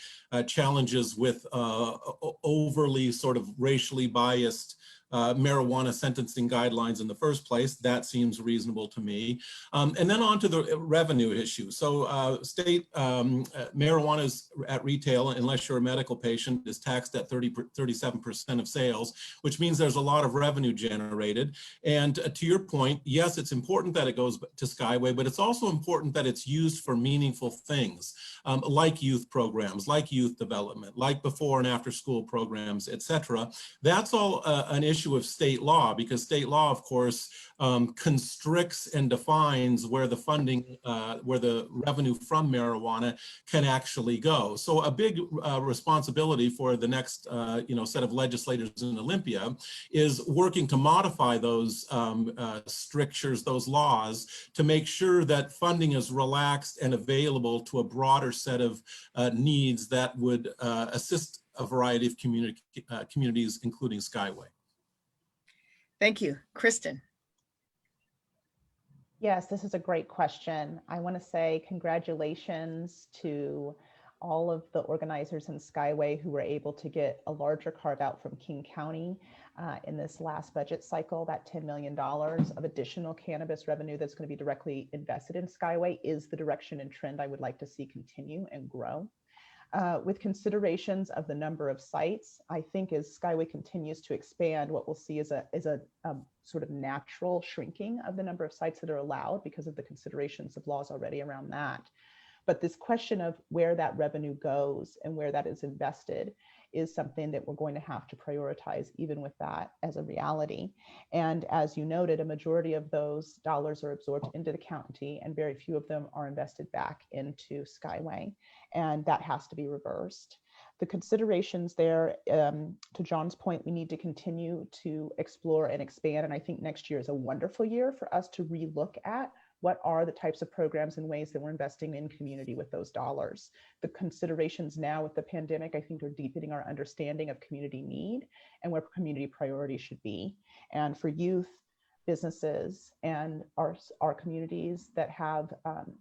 challenges with overly sort of racially biased marijuana sentencing guidelines in the first place. That seems reasonable to me. And then on to the revenue issue. So state marijuana is at retail, unless you're a medical patient, is taxed at 37% of sales, which means there's a lot of revenue generated. And to your point, yes, it's important that it goes to Skyway, but it's also important that it's used for meaningful things, like youth programs, like youth development, like before and after school programs, et cetera. That's all an issue of state law, because state law, of course, constricts and defines where the funding, where the revenue from marijuana can actually go. So a big responsibility for the next, set of legislators in Olympia is working to modify those strictures, those laws, to make sure that funding is relaxed and available to a broader set of needs that would assist a variety of communities, including Skyway. Thank you. Kristen. Yes, this is a great question. I want to say congratulations to all of the organizers in Skyway who were able to get a larger carve out from King County in this last budget cycle. That $10 million of additional cannabis revenue that's going to be directly invested in Skyway is the direction and trend I would like to see continue and grow. With considerations of the number of sites, I think as Skyway continues to expand, what we'll see is a sort of natural shrinking of the number of sites that are allowed because of the considerations of laws already around that. But this question of where that revenue goes and where that is invested is something that we're going to have to prioritize, even with that as a reality. And as you noted, a majority of those dollars are absorbed into the county, and very few of them are invested back into Skyway. And that has to be reversed. The considerations there, to John's point, we need to continue to explore and expand. And I think next year is a wonderful year for us to relook at what are the types of programs and ways that we're investing in community with those dollars. The considerations now with the pandemic, I think, are deepening our understanding of community need and where community priorities should be. And for youth, businesses, and our communities that have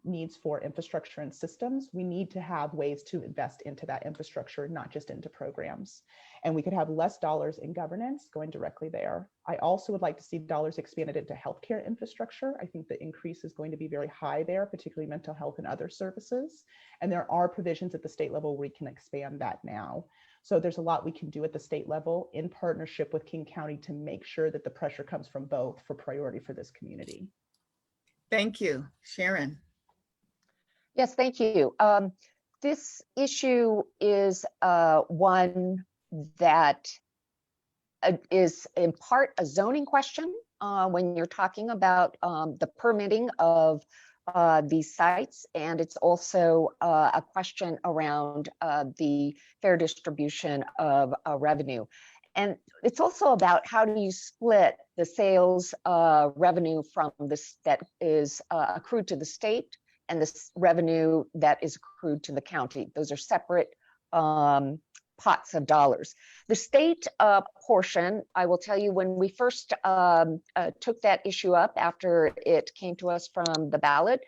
needs for infrastructure and systems, we need to have ways to invest into that infrastructure, not just into programs. And we could have less dollars in governance going directly there. I also would like to see dollars expanded into healthcare infrastructure. I think the increase is going to be very high there, particularly mental health and other services. And there are provisions at the state level where we can expand that now. So there's a lot we can do at the state level in partnership with King County to make sure that the pressure comes from both for priority for this community. Thank you. Sharon. Yes, thank you. This issue is one that is in part a zoning question when you're talking about the permitting of these sites, and it's also a question around the fair distribution of revenue. And it's also about how do you split the sales revenue from this that is accrued to the state and this revenue that is accrued to the county. Those are separate pots of dollars. The state portion, I will tell you, when we first took that issue up after it came to us from the ballot,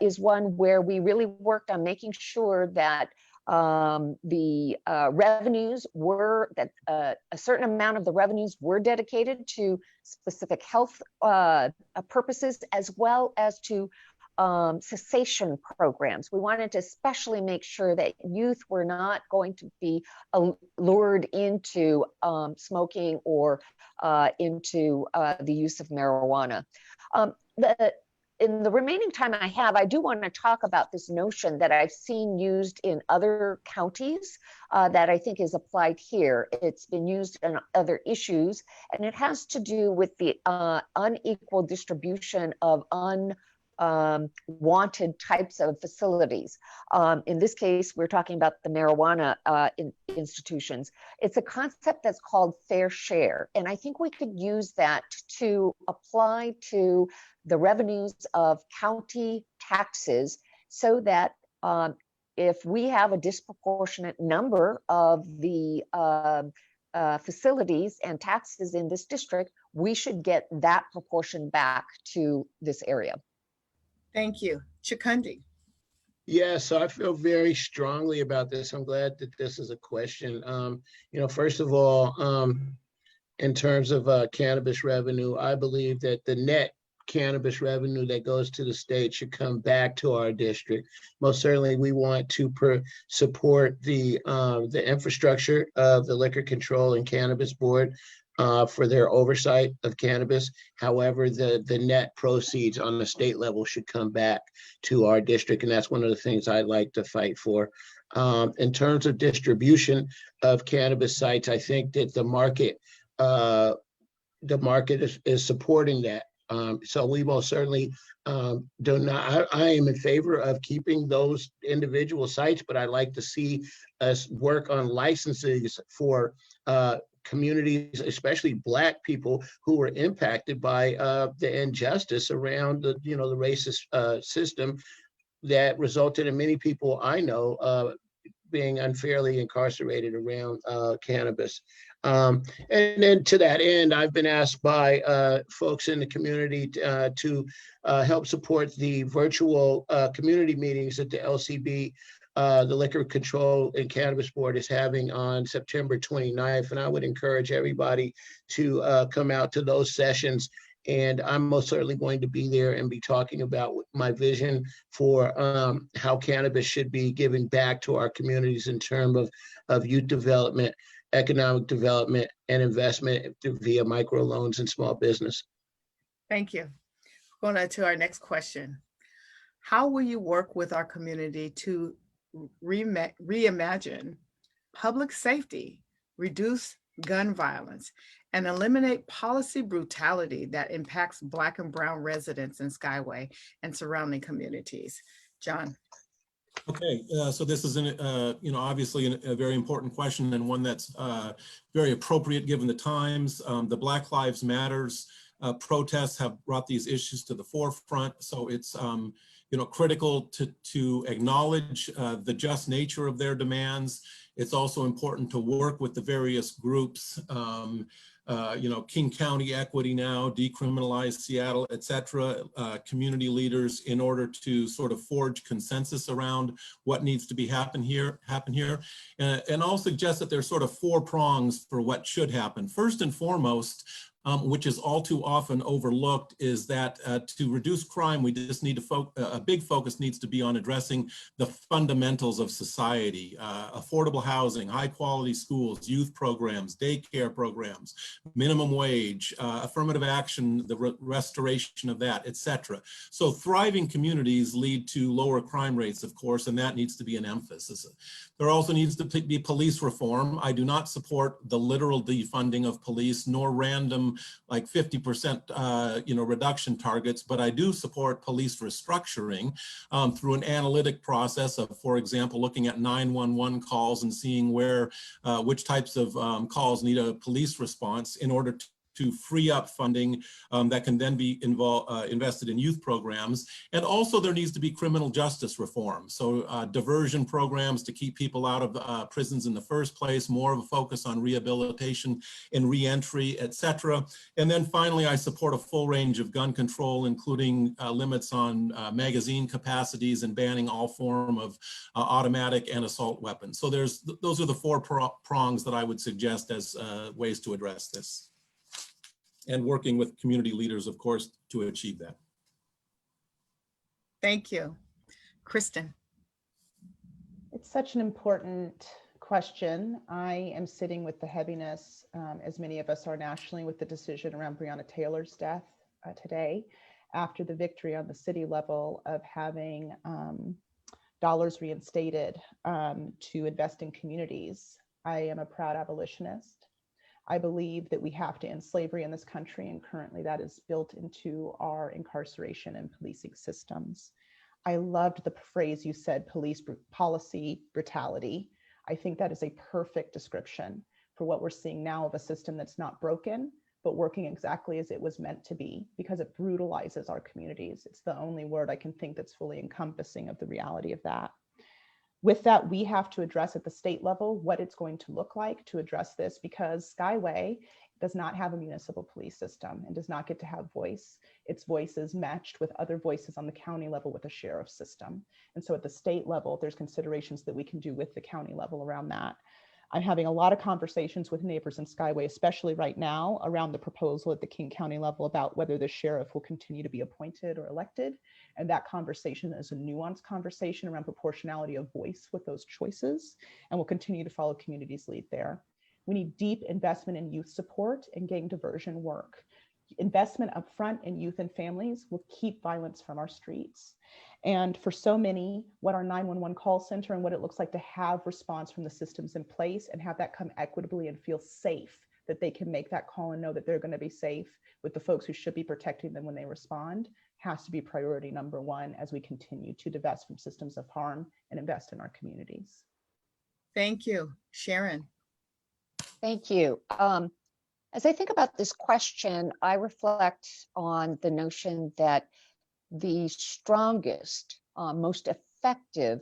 is one where we really worked on making sure that the revenues were, that a certain amount of the revenues were dedicated to specific health purposes, as well as to cessation programs. We wanted to especially make sure that youth were not going to be lured into smoking or into the use of marijuana. In the remaining time I have, I do want to talk about this notion that I've seen used in other counties that I think is applied here. It's been used in other issues, and it has to do with the unequal distribution of wanted types of facilities. In this case, we're talking about the marijuana institutions. It's a concept that's called fair share. And I think we could use that to apply to the revenues of county taxes so that if we have a disproportionate number of the facilities and taxes in this district, we should get that proportion back to this area. Thank you. Chikundi. Yeah, so I feel very strongly about this. I'm glad that this is a question. First of all, in terms of cannabis revenue, I believe that the net cannabis revenue that goes to the state should come back to our district. Most certainly, we want to support the infrastructure of the Liquor Control and Cannabis Board for their oversight of cannabis. However, the net proceeds on the state level should come back to our district, and that's one of the things I'd like to fight for. In terms of distribution of cannabis sites, I think that the market is supporting that. So we most certainly do not. I am in favor of keeping those individual sites, but I'd like to see us work on licenses for communities, especially Black people who were impacted by the injustice around the racist system that resulted in many people I know being unfairly incarcerated around cannabis. And then to that end, I've been asked by folks in the community to help support the virtual community meetings that the LCB, the Liquor Control and Cannabis Board, is having on September 29th. And I would encourage everybody to come out to those sessions. And I'm most certainly going to be there and be talking about my vision for how cannabis should be giving back to our communities in terms of youth development, economic development, and investment via microloans and small business. Thank you. Going on to our next question. How will you work with our community to reimagine public safety, reduce gun violence, and eliminate policy brutality that impacts Black and Brown residents in Skyway and surrounding communities? John. Okay, so this is obviously a very important question, and one that's very appropriate given the times. The Black Lives Matters protests have brought these issues to the forefront, so it's critical to acknowledge the just nature of their demands. It's also important to work with the various groups, King County Equity Now, Decriminalize Seattle, et cetera, community leaders, in order to sort of forge consensus around what needs to be happen here. And I'll suggest that there's sort of 4 prongs for what should happen. First and foremost, which is all too often overlooked, is that to reduce crime, we just need to a big focus needs to be on addressing the fundamentals of society: affordable housing, high quality schools, youth programs, daycare programs, minimum wage, affirmative action, the restoration of that, etc. So thriving communities lead to lower crime rates, of course, and that needs to be an emphasis. There also needs to be police reform. I do not support the literal defunding of police, nor random like 50% reduction targets, but I do support police restructuring through an analytic process of, for example, looking at 911 calls and seeing which types of calls need a police response in order to free up funding that can then be invested in youth programs. And also there needs to be criminal justice reform. So diversion programs to keep people out of prisons in the first place, more of a focus on rehabilitation and reentry, et cetera. And then finally, I support a full range of gun control, including limits on magazine capacities and banning all form of automatic and assault weapons. So those are the 4 prongs that I would suggest as ways to address this, and working with community leaders, of course, to achieve that. Thank you. Kristen. It's such an important question. I am sitting with the heaviness, as many of us are nationally, with the decision around Breonna Taylor's death today, after the victory on the city level of having dollars reinstated to invest in communities. I am a proud abolitionist. I believe that we have to end slavery in this country, and currently that is built into our incarceration and policing systems. I loved the phrase you said, policy brutality. I think that is a perfect description for what we're seeing now of a system that's not broken, but working exactly as it was meant to be, because it brutalizes our communities. It's the only word I can think that's fully encompassing of the reality of that. With that, we have to address at the state level what it's going to look like to address this, because Skyway does not have a municipal police system and does not get to have voice. Its voice is matched with other voices on the county level with a sheriff system. And so at the state level, there's considerations that we can do with the county level around that. I'm having a lot of conversations with neighbors in Skyway, especially right now, around the proposal at the King County level about whether the sheriff will continue to be appointed or elected. And that conversation is a nuanced conversation around proportionality of voice with those choices. And we'll continue to follow communities' lead there. We need deep investment in youth support and gang diversion work. Investment upfront in youth and families will keep violence from our streets. And for so many, what our 911 call center and what it looks like to have response from the systems in place and have that come equitably and feel safe, that they can make that call and know that they're going to be safe with the folks who should be protecting them when they respond, has to be priority number 1 as we continue to divest from systems of harm and invest in our communities. Thank you. Sharon. Thank you. As I think about this question, I reflect on the notion that the strongest, most effective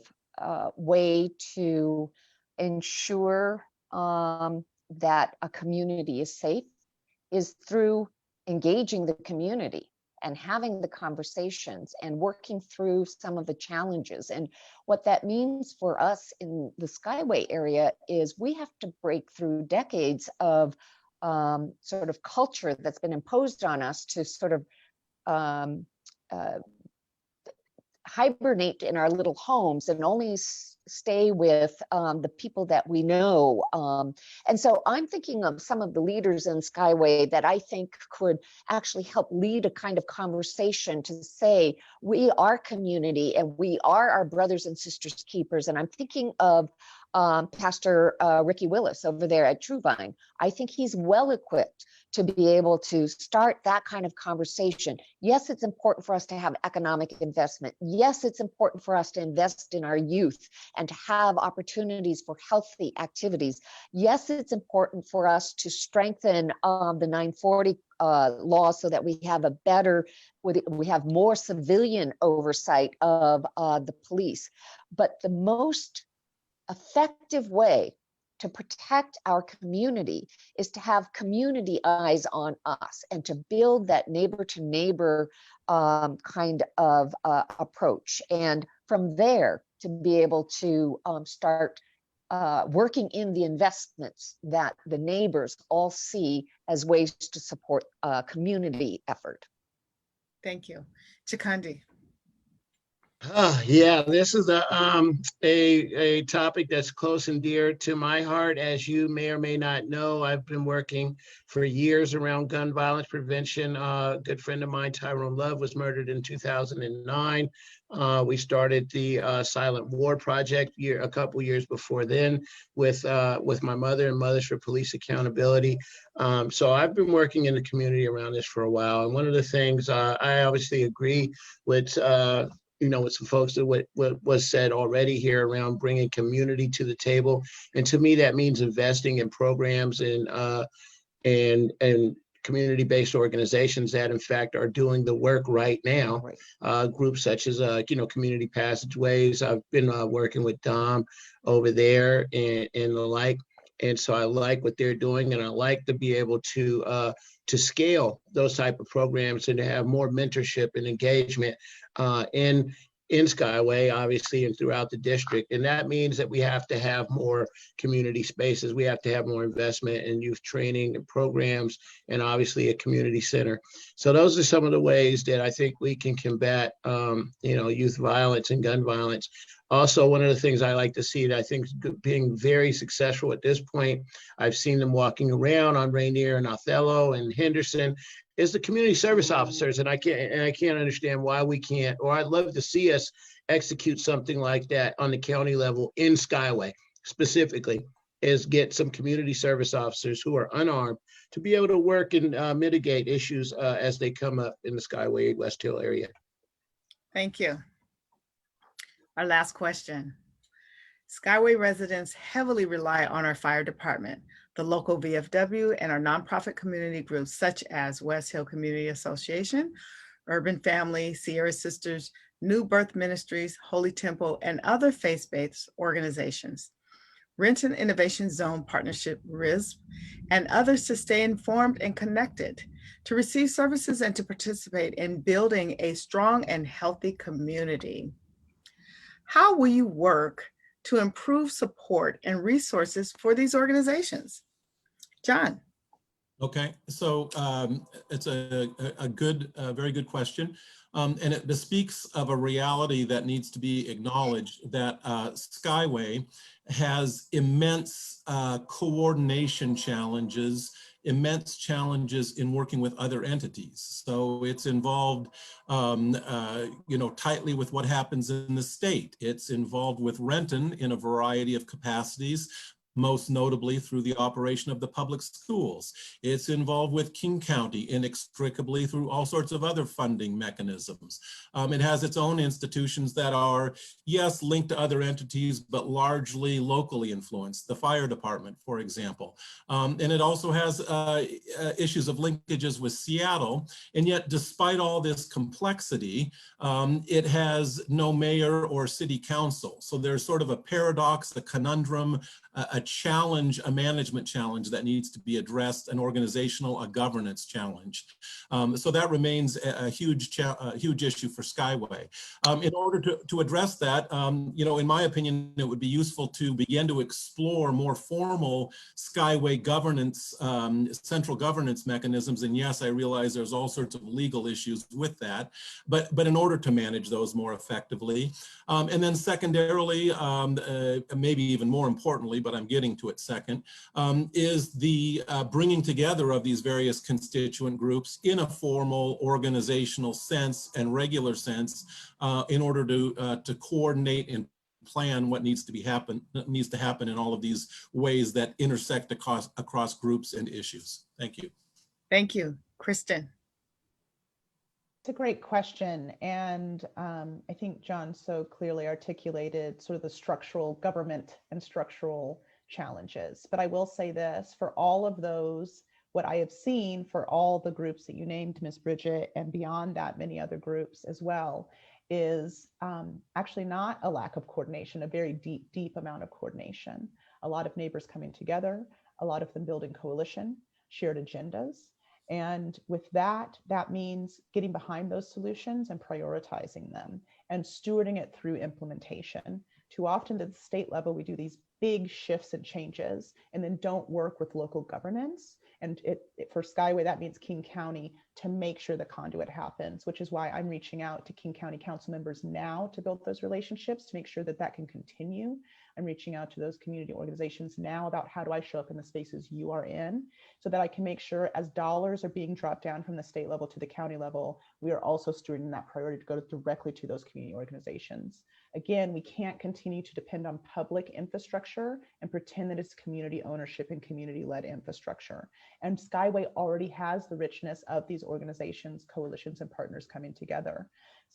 way to ensure that a community is safe is through engaging the community and having the conversations and working through some of the challenges. And what that means for us in the Skyway area is we have to break through decades of sort of culture that's been imposed on us to sort of hibernate in our little homes and only stay with the people that we know. And so I'm thinking of some of the leaders in Skyway that I think could actually help lead a kind of conversation to say, we are community and we are our brothers and sisters keepers. And I'm thinking of Pastor Ricky Willis over there at True Vine. I think he's well equipped to be able to start that kind of conversation. Yes, it's important for us to have economic investment. Yes, it's important for us to invest in our youth and to have opportunities for healthy activities. Yes, it's important for us to strengthen the 940 laws so that we have we have more civilian oversight of the police. But the most effective way to protect our community is to have community eyes on us and to build that neighbor to neighbor kind of approach. And from there, to be able to start working in the investments that the neighbors all see as ways to support community effort. Thank you. Chikandi. Yeah, this is a topic that's close and dear to my heart. As you may or may not know, I've been working for years around gun violence prevention. A good friend of mine, Tyrone Love, was murdered in 2009. We started the Silent War Project a couple years before then with my mother and Mothers for Police Accountability. So I've been working in the community around this for a while. And one of the things I obviously agree with with some folks that what was said already here around bringing community to the table. And to me, that means investing in programs and community-based organizations that in fact are doing the work right now. Right. Groups such as, Community Passageways. I've been working with Dom over there and the like. And so I like what they're doing, and I like to be able to scale those type of programs and to have more mentorship and engagement in Skyway, obviously, and throughout the district. And that means that we have to have more community spaces. We have to have more investment in youth training and programs, and obviously a community center. So those are some of the ways that I think we can combat, youth violence and gun violence. Also, one of the things I like to see that I think is being very successful at this point, I've seen them walking around on Rainier and Othello and Henderson, is the community service officers. And I can't understand why we can't, or I'd love to see us execute something like that on the county level in Skyway specifically, is get some community service officers who are unarmed to be able to work and mitigate issues as they come up in the Skyway West Hill area. Thank you. Our last question. Skyway residents heavily rely on our fire department, the local VFW, and our nonprofit community groups such as West Hill Community Association, Urban Family, Sierra Sisters, New Birth Ministries, Holy Temple, and other faith-based organizations. Renton Innovation Zone Partnership, RISP, and others to stay informed and connected, to receive services and to participate in building a strong and healthy community. How will you work to improve support and resources for these organizations? John. Okay, so it's a very good question. And it bespeaks of a reality that needs to be acknowledged, that Skyway has immense coordination challenges, immense challenges in working with other entities. So it's involved, tightly with what happens in the state. It's involved with Renton in a variety of capacities, most notably through the operation of the public schools. It's involved with King County inextricably through all sorts of other funding mechanisms. It has its own institutions that are, yes, linked to other entities, but largely locally influenced, the fire department, for example. And it also has issues of linkages with Seattle. And yet, despite all this complexity, it has no mayor or city council. So there's sort of a paradox, a conundrum, a challenge, a management challenge that needs to be addressed, an organizational, a governance challenge. So that remains a huge issue for Skyway. In order to address that, in my opinion, it would be useful to begin to explore more formal Skyway governance, central governance mechanisms. And yes, I realize there's all sorts of legal issues with that, but in order to manage those more effectively. And then secondarily, maybe even more importantly, but I'm getting to it second, is the bringing together of these various constituent groups in a formal organizational sense and regular sense in order to coordinate and plan what needs to happen in all of these ways that intersect across groups and issues. Thank you. Thank you. Kristen. It's a great question. And I think John so clearly articulated sort of the structural government and structural challenges. But I will say this, for all of those, what I have seen for all the groups that you named, Ms. Bridget, and beyond that, many other groups as well, is actually not a lack of coordination, a very deep amount of coordination. A lot of neighbors coming together, a lot of them building coalition, shared agendas. And with that, that means getting behind those solutions and prioritizing them and stewarding it through implementation. Too often at the state level, we do these big shifts and changes and then don't work with local governance. And for Skyway, that means King County to make sure the conduit happens, which is why I'm reaching out to King County council members now to build those relationships to make sure that that can continue. I'm reaching out to those community organizations now about how do I show up in the spaces you are in so that I can make sure as dollars are being dropped down from the state level to the county level, we are also stewarding that priority to go directly to those community organizations. Again, we can't continue to depend on public infrastructure and pretend that it's community ownership and community-led infrastructure. And Skyway already has the richness of these organizations, coalitions, and partners coming together.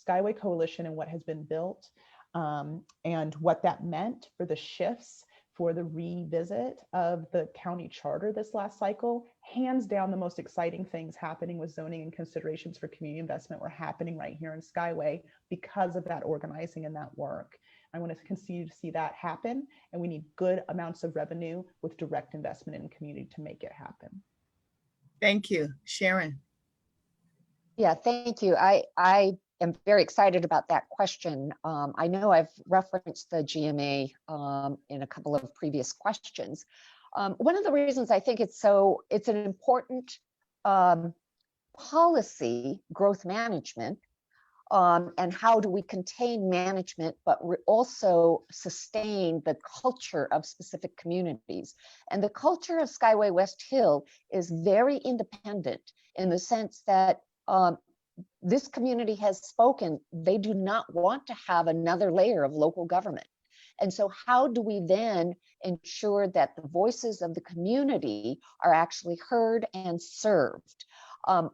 Skyway Coalition and what has been built and what that meant for the shifts, for the revisit of the county charter this last cycle, hands down the most exciting things happening with zoning and considerations for community investment were happening right here in Skyway because of that organizing and that work. I want to continue to see that happen, and we need good amounts of revenue with direct investment in the community to make it happen. Thank you. Sharon. Yeah, thank you. I am very excited about that question. I know I've referenced the GMA in a couple of previous questions. One of the reasons I think it's an important policy, growth management, and how do we contain management, but also sustain the culture of specific communities. And the culture of Skyway West Hill is very independent in the sense that this community has spoken, they do not want to have another layer of local government. And so how do we then ensure that the voices of the community are actually heard and served?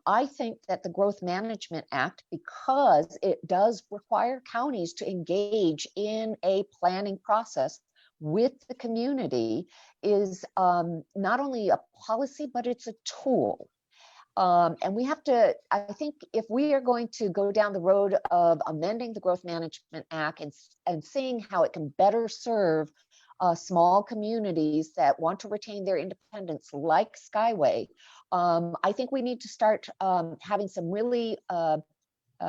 I think that the Growth Management Act, because it does require counties to engage in a planning process with the community, is not only a policy, but it's a tool. And we have to, I think if we are going to go down the road of amending the Growth Management Act and seeing how it can better serve small communities that want to retain their independence like Skyway, I think we need to start having some really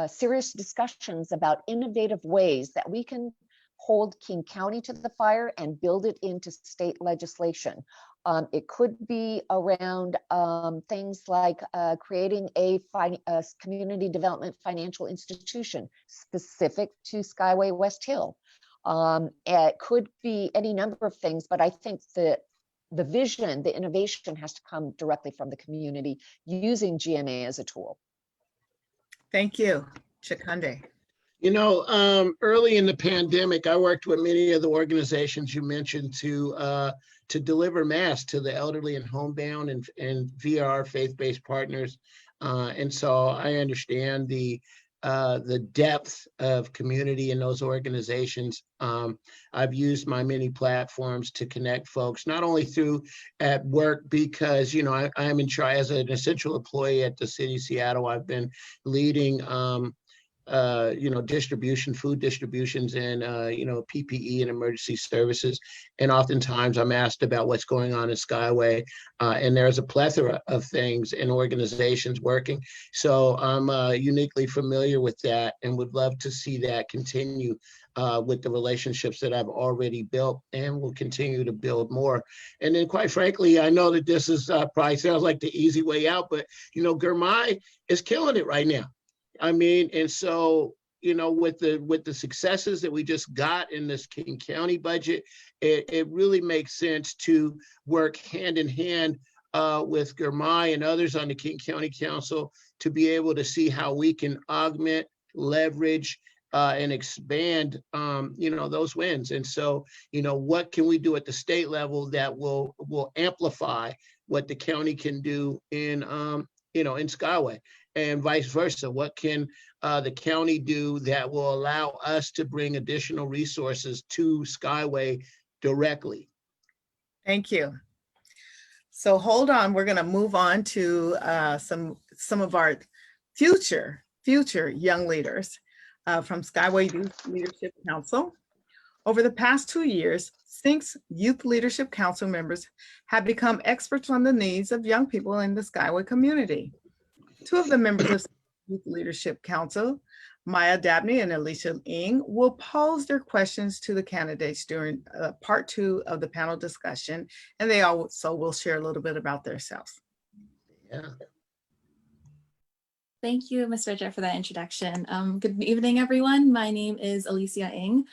serious discussions about innovative ways that we can hold King County to the fire and build it into state legislation. It could be around things like creating a community development financial institution specific to Skyway West Hill. It could be any number of things, but I think that the vision, the innovation has to come directly from the community using GMA as a tool. Thank you. Chikande. You know, early in the pandemic, I worked with many of the organizations you mentioned to deliver masks to the elderly and homebound and VR faith-based partners. And so I understand the depth of community in those organizations. I've used my many platforms to connect folks, not only through at work, because, you know, I'm in charge as an essential employee at the city of Seattle. I've been leading distribution, food distributions, and PPE and emergency services. And oftentimes I'm asked about what's going on in Skyway, and there's a plethora of things and organizations working. So I'm uniquely familiar with that and would love to see that continue with the relationships that I've already built and will continue to build more. And then quite frankly, I know that this is probably sounds like the easy way out, but Girmay is killing it right now. I mean, and so, with the successes that we just got in this King County budget, it really makes sense to work hand in hand with Girmay and others on the King County Council to be able to see how we can augment, leverage, and expand, those wins. And so, what can we do at the state level that will amplify what the county can do in Skyway? And vice versa. What can the county do that will allow us to bring additional resources to Skyway directly? Thank you. So hold on, we're going to move on to some of our future young leaders from Skyway Youth Leadership Council. Over the past 2 years, 6 Youth Leadership Council members have become experts on the needs of young people in the Skyway community. 2 of the members of Youth Leadership Council, Maya Dabney and Alicia Ng, will pose their questions to the candidates during part 2 of the panel discussion, and they also will share a little bit about themselves. Yeah. Thank you, Ms. Bridget, for that introduction. Good evening, everyone. My name is Alicia Ng.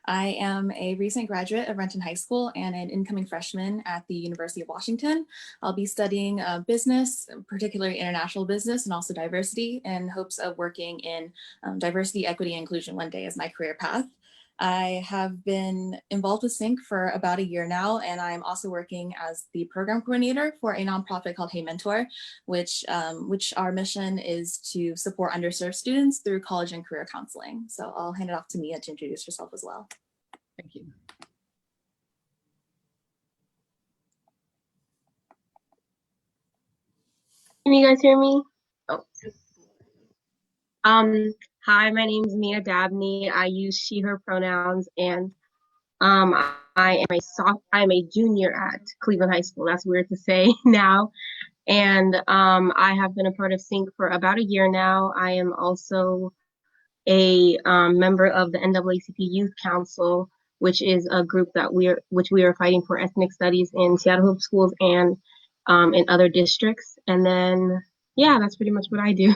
I am a recent graduate of Renton High School and an incoming freshman at the University of Washington. I'll be studying business, particularly international business, and also diversity, in hopes of working in diversity, equity, and inclusion one day as my career path. I have been involved with SYNC for about a year now, and I'm also working as the program coordinator for a nonprofit called Hey Mentor, which our mission is to support underserved students through college and career counseling. So I'll hand it off to Mia to introduce herself as well. Thank you. Can you guys hear me? Oh. Hi, my name is Mia Dabney. I use she, her pronouns, and I am a junior at Cleveland High School. That's weird to say now. And I have been a part of SYNC for about a year now. I am also a member of the NAACP Youth Council, which is a group that we are fighting for ethnic studies in Seattle Hope schools and in other districts. And then, yeah, that's pretty much what I do.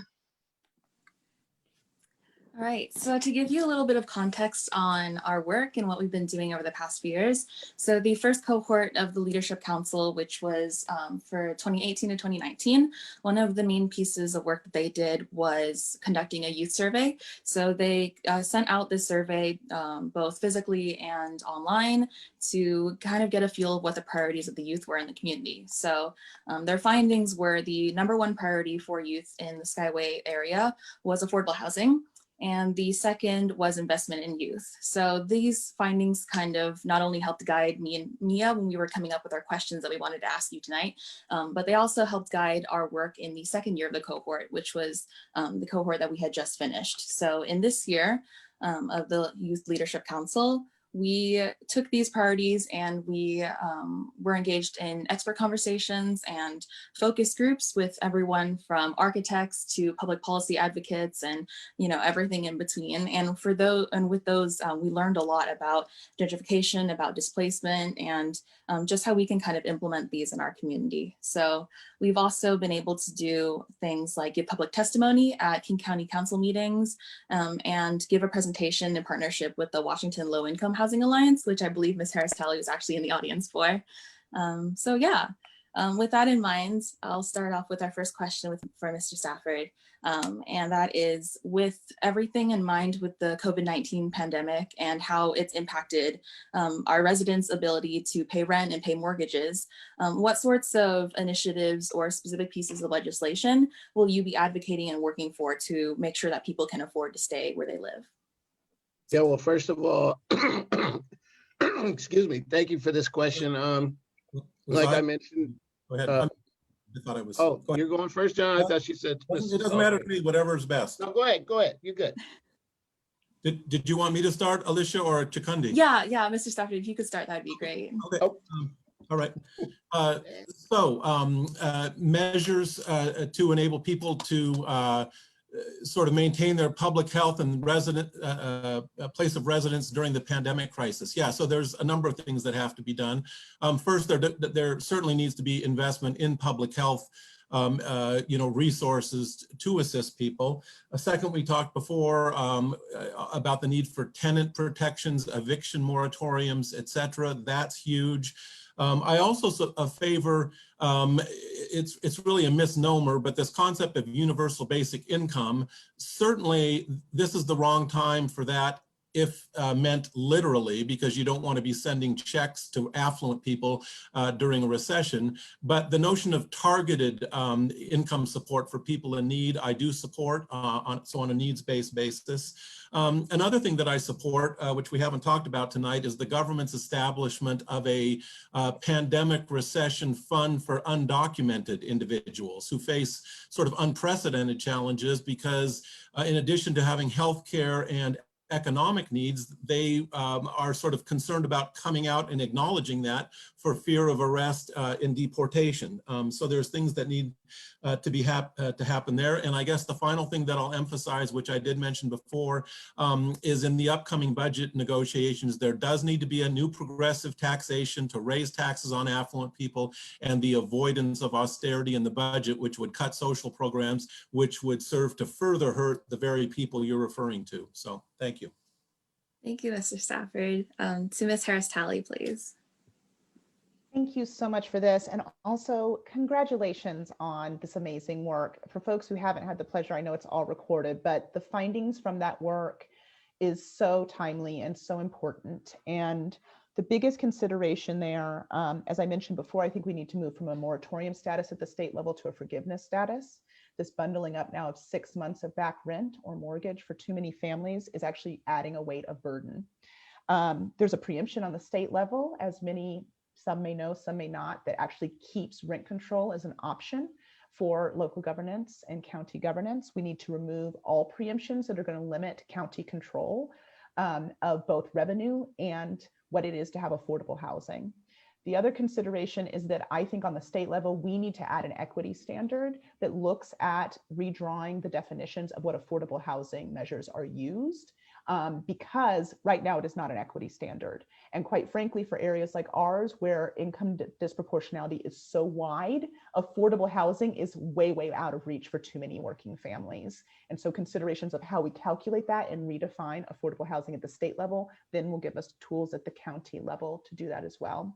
All right, so to give you a little bit of context on our work and what we've been doing over the past few years. So the first cohort of the Leadership Council, which was for 2018 to 2019, one of the main pieces of work that they did was conducting a youth survey. So they sent out this survey both physically and online to kind of get a feel of what the priorities of the youth were in the community. So their findings were the #1 priority for youth in the Skyway area was affordable housing. And the second was investment in youth. So these findings kind of not only helped guide me and Mia when we were coming up with our questions that we wanted to ask you tonight, but they also helped guide our work in the second year of the cohort, which was the cohort that we had just finished. So in this year of the Youth Leadership Council, we took these priorities and we were engaged in expert conversations and focus groups with everyone from architects to public policy advocates and everything in between. And with those, we learned a lot about gentrification, about displacement, and just how we can kind of implement these in our community. So we've also been able to do things like give public testimony at King County Council meetings and give a presentation in partnership with the Washington Low Income Housing Alliance, which I believe Ms. Harris-Talley was actually in the audience for. So yeah, with that in mind, I'll start off with our first question for Mr. Stafford. And that is, with everything in mind with the COVID-19 pandemic and how it's impacted our residents' ability to pay rent and pay mortgages, what sorts of initiatives or specific pieces of legislation will you be advocating and working for to make sure that people can afford to stay where they live? Yeah, well, first of all, excuse me, thank you for this question. Like I mentioned. Go ahead. I thought I was. Oh, you're going first, John? I thought she said. It doesn't matter to me, whatever is best. No, go ahead, you're good. Did you want me to start, Alicia or Chikundi? Yeah, Mr. Stafford, if you could start, that'd be great. Okay. Oh. All right. Measures to enable people to sort of maintain their public health and place of residence during the pandemic crisis. Yeah, so there's a number of things that have to be done. First, there certainly needs to be investment in public health resources to assist people. Second, we talked before about the need for tenant protections, eviction moratoriums, et cetera. That's huge. I also favor, it's really a misnomer, but this concept of universal basic income, certainly this is the wrong time for that if meant literally, because you don't want to be sending checks to affluent people during a recession. But the notion of targeted income support for people in need, I do support on a needs-based basis. Another thing that I support, which we haven't talked about tonight, is the government's establishment of a pandemic recession fund for undocumented individuals who face sort of unprecedented challenges because in addition to having healthcare and economic needs, they are sort of concerned about coming out and acknowledging that for fear of arrest and deportation. So there's things that need to happen there. And I guess the final thing that I'll emphasize, which I did mention before, is in the upcoming budget negotiations, there does need to be a new progressive taxation to raise taxes on affluent people and the avoidance of austerity in the budget, which would cut social programs, which would serve to further hurt the very people you're referring to. So thank you. Thank you, Mr. Stafford. To Ms. Harris-Talley, please. Thank you so much for this. And also congratulations on this amazing work. For folks who haven't had the pleasure, I know it's all recorded, but the findings from that work is so timely and so important. And the biggest consideration there, as I mentioned before, I think we need to move from a moratorium status at the state level to a forgiveness status. This bundling up now of 6 months of back rent or mortgage for too many families is actually adding a weight of burden. There's a preemption on the state level, as some may know, some may not, that actually keeps rent control as an option for local governance and county governance. We need to remove all preemptions that are going to limit county control of both revenue and what it is to have affordable housing. The other consideration is that I think on the state level, we need to add an equity standard that looks at redrawing the definitions of what affordable housing measures are used, because right now it is not an equity standard. And quite frankly, for areas like ours, where income disproportionality is so wide, affordable housing is way, way out of reach for too many working families. And so considerations of how we calculate that and redefine affordable housing at the state level, then will give us tools at the county level to do that as well.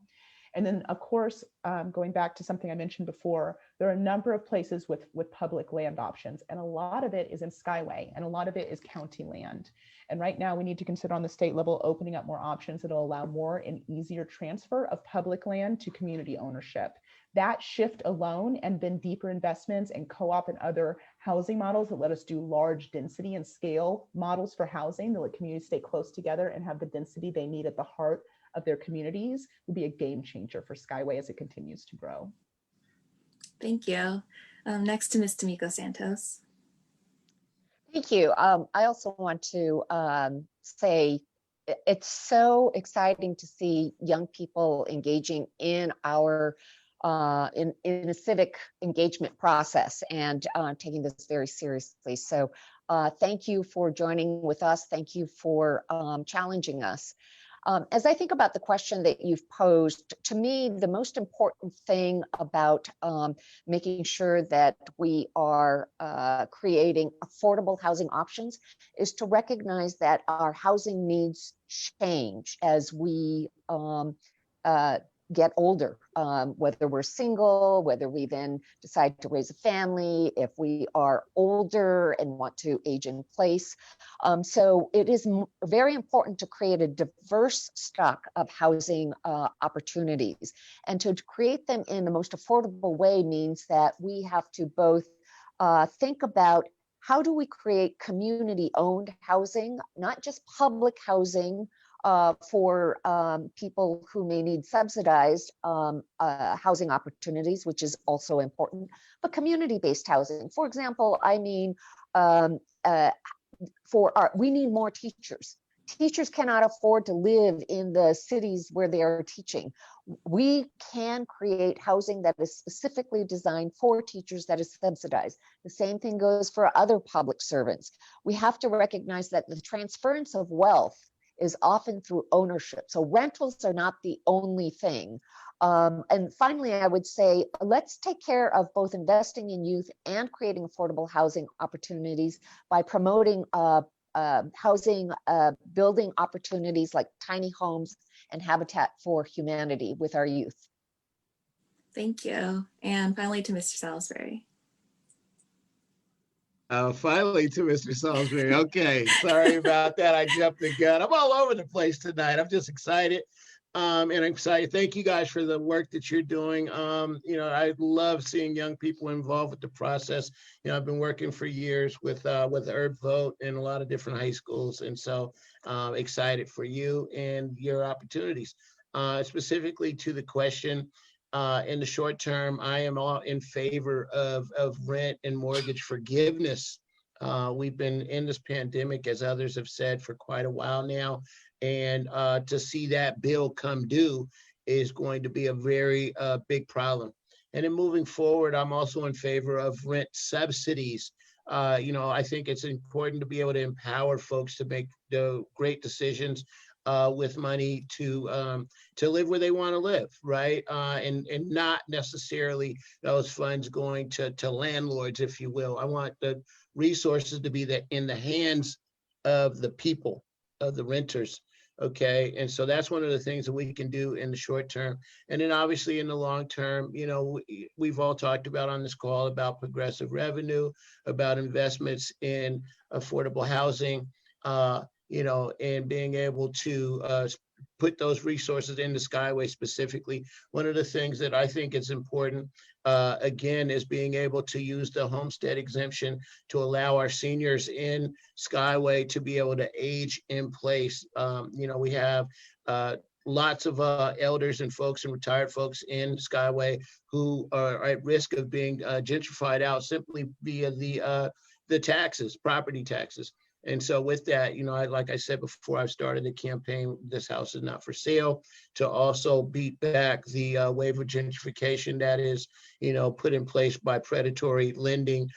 And then, of course, going back to something I mentioned before, there are a number of places with public land options, and a lot of it is in Skyway, and a lot of it is county land. And right now, we need to consider on the state level opening up more options that will allow more and easier transfer of public land to community ownership. That shift alone, and then deeper investments in co-op and other housing models that let us do large density and scale models for housing that let communities stay close together and have the density they need at the heart of their communities, will be a game changer for Skyway as it continues to grow. Thank you. Next to Ms. Tomiko Santos. Thank you. I also want to say it's so exciting to see young people engaging in our in a civic engagement process and taking this very seriously. So thank you for joining with us. Thank you for challenging us. As I think about the question that you've posed, to me, the most important thing about making sure that we are creating affordable housing options is to recognize that our housing needs change as we get older, whether we're single, whether we then decide to raise a family, if we are older and want to age in place. So it is very important to create a diverse stock of housing opportunities. And to create them in the most affordable way means that we have to both think about how do we create community-owned housing, not just public housing, for people who may need subsidized housing opportunities, which is also important, but community-based housing. For example, I mean, we need more teachers. Teachers cannot afford to live in the cities where they are teaching. We can create housing that is specifically designed for teachers that is subsidized. The same thing goes for other public servants. We have to recognize that the transference of wealth is often through ownership. So rentals are not the only thing. And finally, I would say, let's take care of both investing in youth and creating affordable housing opportunities by promoting housing, building opportunities like tiny homes and Habitat for Humanity with our youth. Thank you. And finally to Mr. Salisbury. Finally to Mr. Salisbury. Okay, sorry about that. I jumped the gun. I'm all over the place tonight. I'm just excited. And I'm excited. Thank you guys for the work that you're doing. I love seeing young people involved with the process. I've been working for years with Urb Vote in a lot of different high schools. And so excited for you and your opportunities. Specifically to the question, in the short term, I am all in favor of rent and mortgage forgiveness. We've been in this pandemic, as others have said, for quite a while now. And to see that bill come due is going to be a very big problem. And then moving forward, I'm also in favor of rent subsidies. I think it's important to be able to empower folks to make the great decisions with money to live where they want to live, right? And not necessarily those funds going to landlords, if you will. I want the resources to be in the hands of the people, of the renters. Okay, and so that's one of the things that we can do in the short term. And then obviously in the long term, we've all talked about on this call about progressive revenue, about investments in affordable housing, and being able to put those resources into Skyway specifically. One of the things that I think is important, again, is being able to use the homestead exemption to allow our seniors in Skyway to be able to age in place. We have lots of elders and folks and retired folks in Skyway who are at risk of being gentrified out simply via the taxes, property taxes. And so with that, like I said before, I've started a campaign, This House Is Not for Sale, to also beat back the wave of gentrification that is, put in place by predatory lending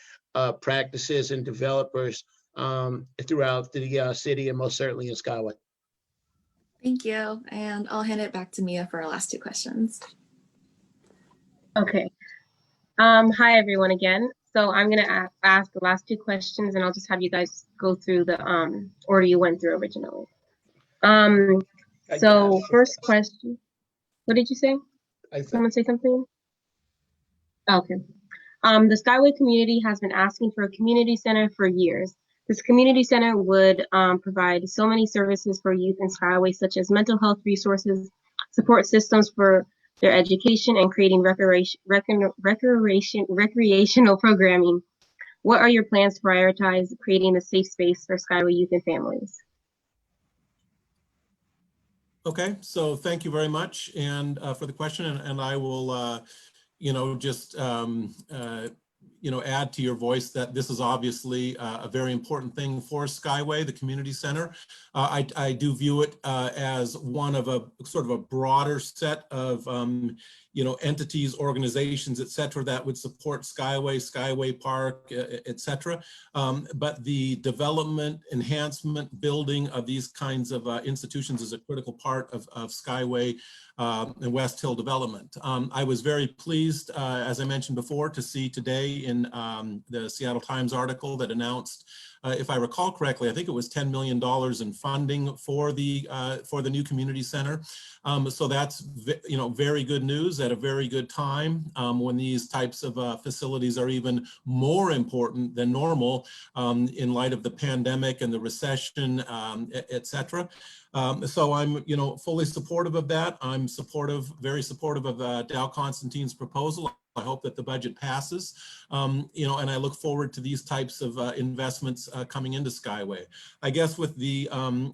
practices and developers throughout the city, and most certainly in Skyway. Thank you. And I'll hand it back to Mia for our last two questions. Okay. Hi, everyone, again. So I'm going to ask the last two questions, and I'll just have you guys go through the order you went through originally. So first question, what did you say? Someone say something? Okay. The Skyway community has been asking for a community center for years. This community center would provide so many services for youth in Skyway, such as mental health resources, support systems for their education, and creating recreational programming. What are your plans to prioritize creating a safe space for Skyway youth and families? Okay, so thank you very much and for the question, and I will, just add to your voice that this is obviously a very important thing for Skyway, the community center. I do view it as one of a sort of a broader set of entities, organizations, et cetera, that would support Skyway Park, et cetera. But the development, enhancement, building of these kinds of institutions is a critical part of Skyway and West Hill development. I was very pleased, as I mentioned before, to see today in the Seattle Times article that announced, if I recall correctly, I think it was $10 million in funding for the new community center. So that's very good news at a very good time when these types of facilities are even more important than normal in light of the pandemic and the recession, et cetera. So I'm, fully supportive of that. I'm very supportive of Dow Constantine's proposal. I hope that the budget passes, and I look forward to these types of investments coming into Skyway. I guess with the,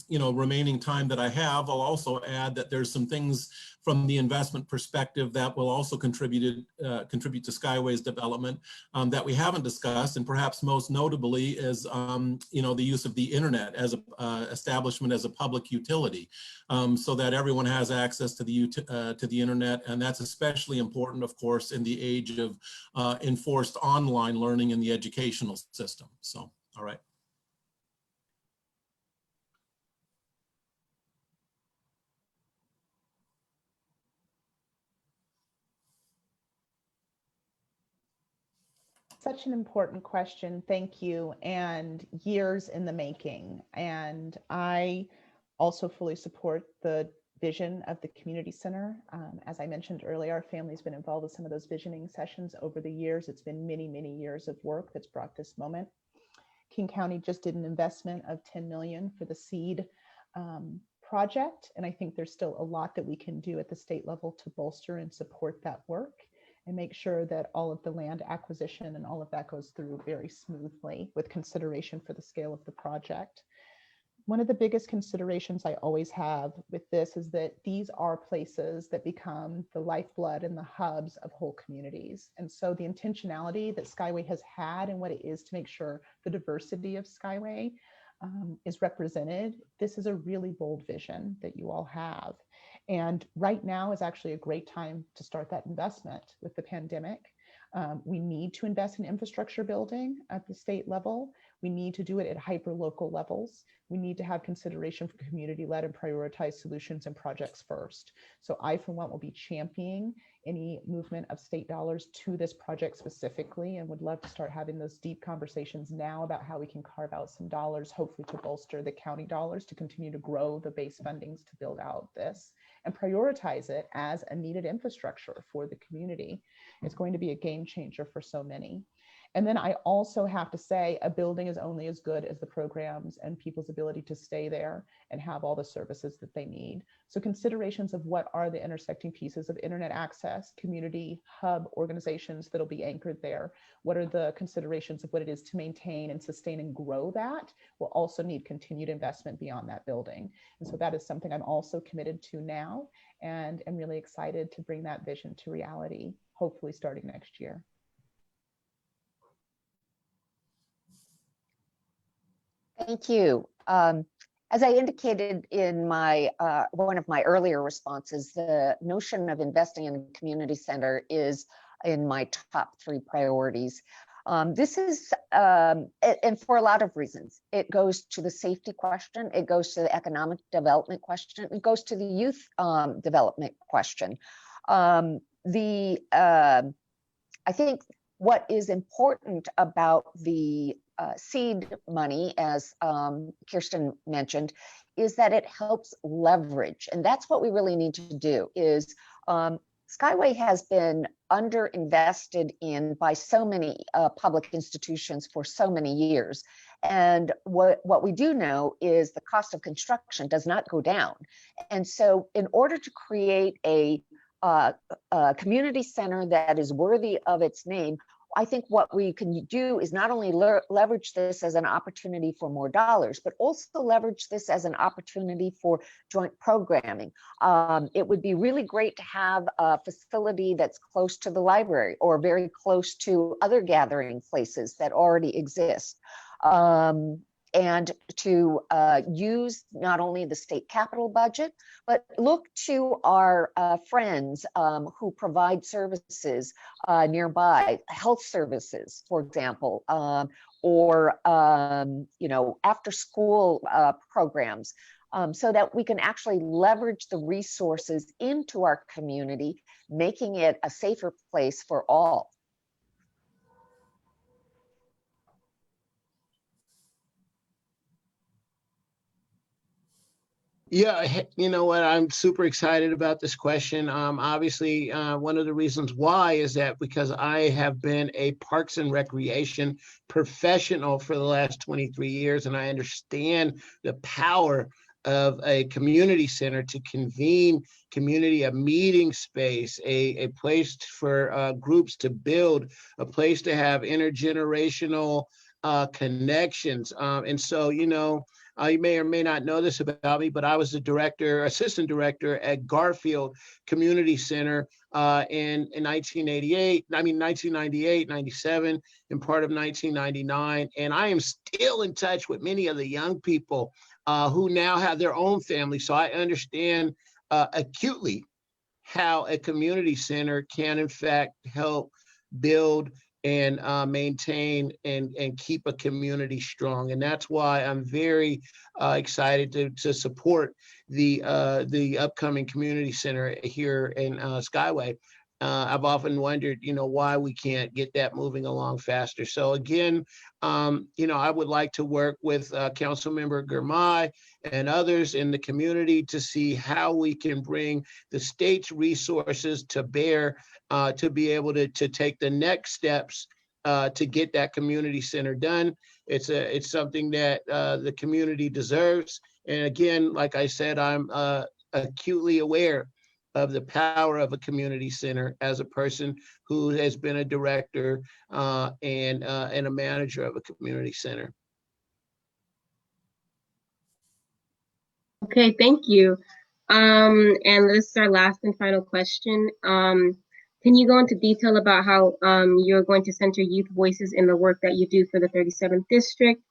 remaining time that I have, I'll also add that there's some things from the investment perspective that will also contribute to Skyway's development that we haven't discussed, and perhaps most notably is the use of the internet as a establishment as a public utility, so that everyone has access to the internet, and that's especially important, of course, in the age of enforced online learning in the educational system. So, all right. Such an important question. Thank you. And years in the making. And I also fully support the vision of the community center. As I mentioned earlier, our family's been involved with some of those visioning sessions over the years. It's been many, many years of work that's brought this moment. King County just did an investment of $10 million for the SEED project. And I think there's still a lot that we can do at the state level to bolster and support that work and make sure that all of the land acquisition and all of that goes through very smoothly with consideration for the scale of the project. One of the biggest considerations I always have with this is that these are places that become the lifeblood and the hubs of whole communities. And so the intentionality that Skyway has had and what it is to make sure the diversity of Skyway is represented, this is a really bold vision that you all have. And right now is actually a great time to start that investment with the pandemic. We need to invest in infrastructure building at the state level. We need to do it at hyper-local levels. We need to have consideration for community-led and prioritize solutions and projects first. So I, for one, will be championing any movement of state dollars to this project specifically, and would love to start having those deep conversations now about how we can carve out some dollars, hopefully to bolster the county dollars to continue to grow the base fundings to build out this and prioritize it as a needed infrastructure for the community. It's going to be a game changer for so many. And then I also have to say, a building is only as good as the programs and people's ability to stay there and have all the services that they need. So considerations of what are the intersecting pieces of internet access, community hub organizations that'll be anchored there. What are the considerations of what it is to maintain and sustain and grow that will also need continued investment beyond that building. And so that is something I'm also committed to now, and I'm really excited to bring that vision to reality, hopefully starting next year. Thank you. As I indicated in my one of my earlier responses, the notion of investing in a community center is in my top 3 priorities. This is, and for a lot of reasons, it goes to the safety question, it goes to the economic development question, it goes to the youth development question. I think what is important about the seed money, as Kirsten mentioned, is that it helps leverage. And that's what we really need to do is Skyway has been underinvested in by so many public institutions for so many years. And what we do know is the cost of construction does not go down. And so in order to create a community center that is worthy of its name, I think what we can do is not only leverage this as an opportunity for more dollars, but also leverage this as an opportunity for joint programming. It would be really great to have a facility that's close to the library or very close to other gathering places that already exist. And to use not only the state capital budget, but look to our friends who provide services nearby, health services, for example, or after school programs, so that we can actually leverage the resources into our community, making it a safer place for all. Yeah, you know what? I'm super excited about this question. Obviously, one of the reasons why is that because I have been a Parks and Recreation professional for the last 23 years, and I understand the power of a community center to convene community, a meeting space, a place for groups to build, a place to have intergenerational connections. And so, You may or may not know this about me, but I was the director, assistant director at Garfield Community Center in 1998, 97, and part of 1999. And I am still in touch with many of the young people who now have their own family. So I understand acutely how a community center can in fact help build and maintain and keep a community strong. And that's why I'm very excited to support the upcoming community center here in Skyway. I've often wondered, why we can't get that moving along faster. So again, I would like to work with Councilmember Girmay and others in the community to see how we can bring the state's resources to bear to be able to take the next steps to get that community center done. It's something that the community deserves. And again, like I said, I'm acutely aware of the power of a community center as a person who has been a director and a manager of a community center. Okay, thank you. And this is our last and final question. Can you go into detail about how you're going to center youth voices in the work that you do for the 37th district?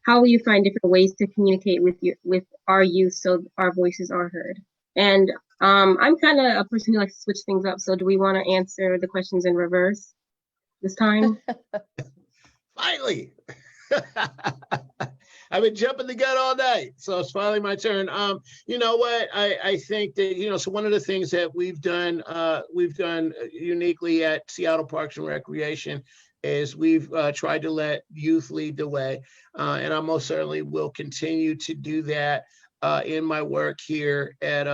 How will you find different ways to communicate with our youth so our voices are heard? And I'm kind of a person who likes to switch things up. So do we want to answer the questions in reverse this time? Finally. I've been jumping the gun all night, so it's finally my turn. You know what? I think that, so one of the things that we've done uniquely at Seattle Parks and Recreation is we've tried to let youth lead the way. And I most certainly will continue to do that in my work here at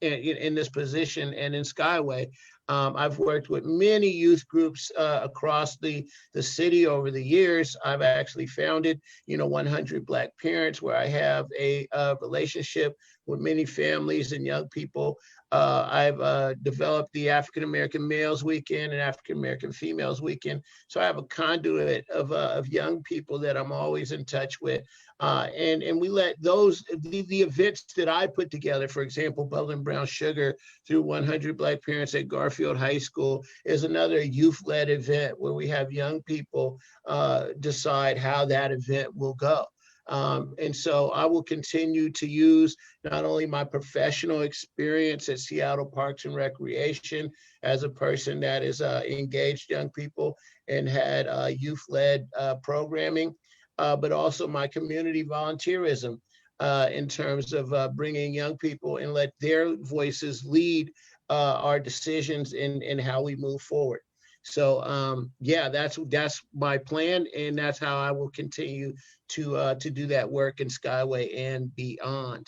in this position and in Skyway. I've worked with many youth groups across the city over the years. I've actually founded, 100 Black Parents, where I have a relationship with many families and young people. I've developed the African American Males Weekend and African American Females Weekend. So I have a conduit of young people that I'm always in touch with. And we let the events that I put together, for example, Bubbling Brown Sugar through 100 Black Parents at Garfield High School is another youth-led event where we have young people decide how that event will go. And so I will continue to use not only my professional experience at Seattle Parks and Recreation as a person that is engaged young people and had youth-led programming, but also my community volunteerism in terms of bringing young people and let their voices lead our decisions in how we move forward. So yeah, that's my plan, and that's how I will continue to do that work in Skyway and beyond.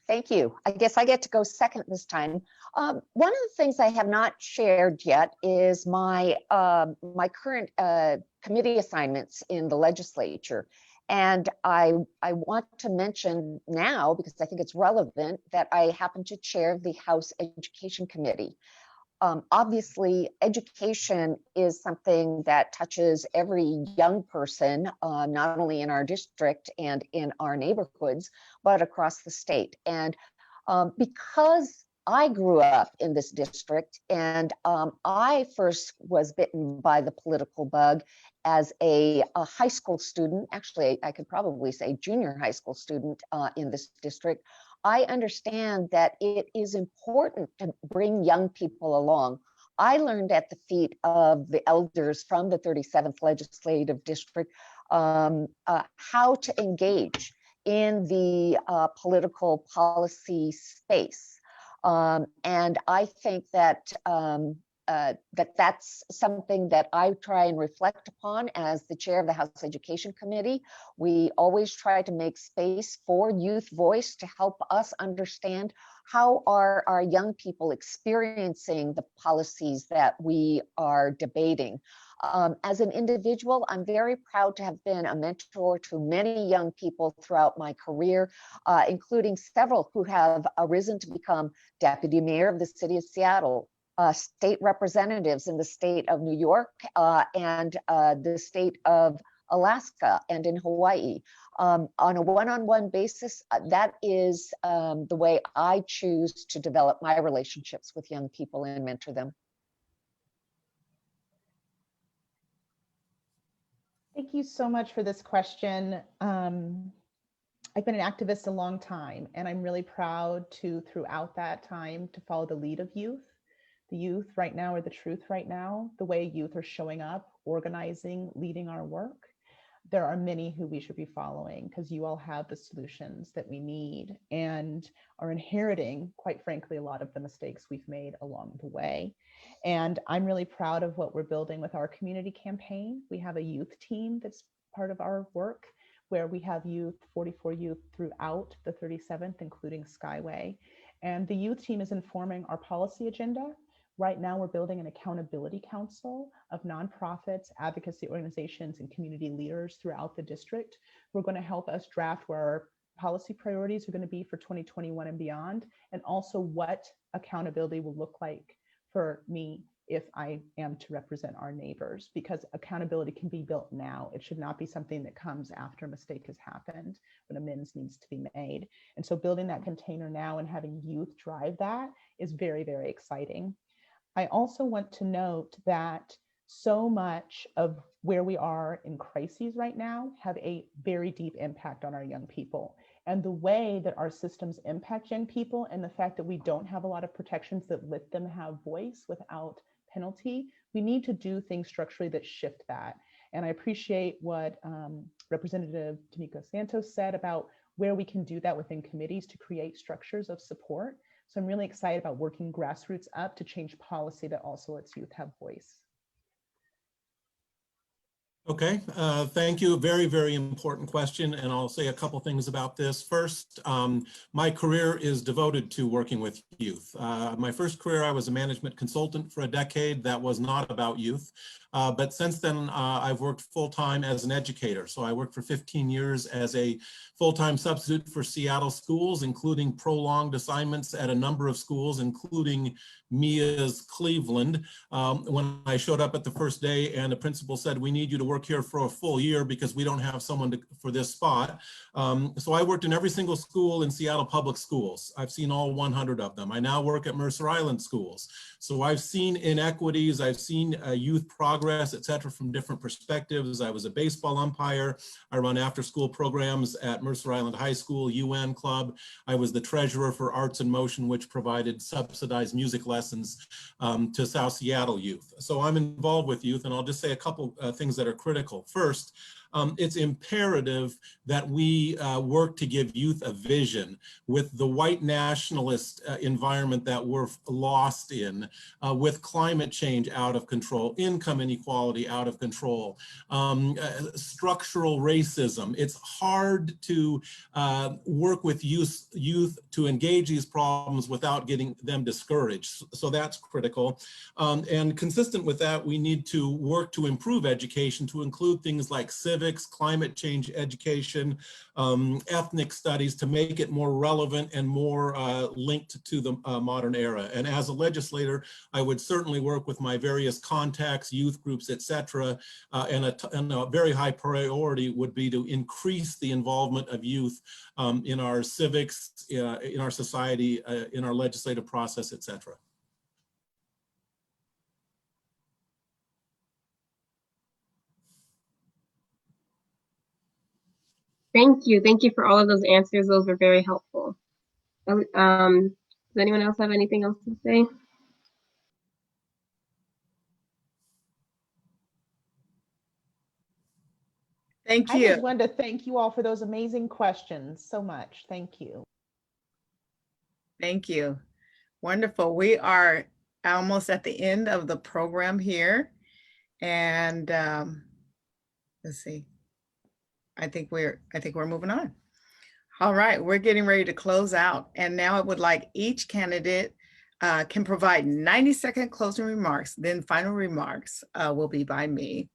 Thank you. I guess I get to go second this time. One of the things I have not shared yet is my my current committee assignments in the legislature. And I want to mention now, because I think it's relevant, that I happen to chair the House Education Committee. Obviously, education is something that touches every young person, not only in our district and in our neighborhoods, but across the state. And because I grew up in this district, and I first was bitten by the political bug as a high school student. Actually, I could probably say junior high school student in this district. I understand that it is important to bring young people along. I learned at the feet of the elders from the 37th Legislative District how to engage in the political policy space. And I think that that's something that I try and reflect upon as the chair of the House Education Committee. We always try to make space for youth voice to help us understand how are our young people experiencing the policies that we are debating. As an individual, I'm very proud to have been a mentor to many young people throughout my career, including several who have arisen to become deputy mayor of the city of Seattle, state representatives in the state of New York and the state of Alaska and in Hawaii. On a one-on-one basis, that is the way I choose to develop my relationships with young people and mentor them. Thank you so much for this question. I've been an activist a long time, and I'm really proud to, throughout that time, to follow the lead of youth. The youth right now are the truth right now, the way youth are showing up, organizing, leading our work. There are many who we should be following because you all have the solutions that we need and are inheriting, quite frankly, a lot of the mistakes we've made along the way. And I'm really proud of what we're building with our community campaign. We have a youth team that's part of our work where we have youth, 44 youth throughout the 37th, including Skyway. And the youth team is informing our policy agenda. Right now, we're building an accountability council of nonprofits, advocacy organizations, and community leaders throughout the district who are going to help us draft where our policy priorities are going to be for 2021 and beyond, and also what accountability will look like for me if I am to represent our neighbors, because accountability can be built now. It should not be something that comes after a mistake has happened, when amends needs to be made. And so building that container now and having youth drive that is very, very exciting. I also want to note that so much of where we are in crises right now have a very deep impact on our young people. And the way that our systems impact young people and the fact that we don't have a lot of protections that let them have voice without penalty, we need to do things structurally that shift that. And I appreciate what Representative Tomiko Santos said about where we can do that within committees to create structures of support. So I'm really excited about working grassroots up to change policy that also lets youth have voice. Okay, thank you. Very, very important question. And I'll say a couple things about this. First, my career is devoted to working with youth. My first career, I was a management consultant for a decade. That was not about youth. But since then, I've worked full-time as an educator. So I worked for 15 years as a full-time substitute for Seattle schools, including prolonged assignments at a number of schools, including Mia's Cleveland. When I showed up at the first day and the principal said, "We need you to work here for a full year because we don't have someone for this spot." So I worked in every single school in Seattle public schools. I've seen all 100 of them. I now work at Mercer Island schools. So I've seen inequities, I've seen youth progress, et cetera, from different perspectives. I was a baseball umpire. I run after-school programs at Mercer Island High School, UN Club. I was the treasurer for Arts in Motion, which provided subsidized music lessons to South Seattle youth. So I'm involved with youth, and I'll just say a couple things that are critical. First, it's imperative that we work to give youth a vision with the white nationalist environment that we're lost in, with climate change out of control, income inequality out of control, structural racism. It's hard to work with youth to engage these problems without getting them discouraged. So that's critical. And consistent with that, we need to work to improve education to include things like civics, climate change education, ethnic studies, to make it more relevant and more linked to the modern era. And as a legislator, I would certainly work with my various contacts, youth groups, et cetera, and a very high priority would be to increase the involvement of youth in our civics, in our society, in our legislative process, et cetera. Thank you. Thank you for all of those answers. Those were very helpful. Does anyone else have anything else to say? Thank I you. just wanted to thank you all for those amazing questions so much. Thank you. Thank you. Wonderful. We are almost at the end of the program here. And let's see. I think we're moving on. All right, we're getting ready to close out. And now I would like each candidate can provide 90-second closing remarks, then final remarks will be by me.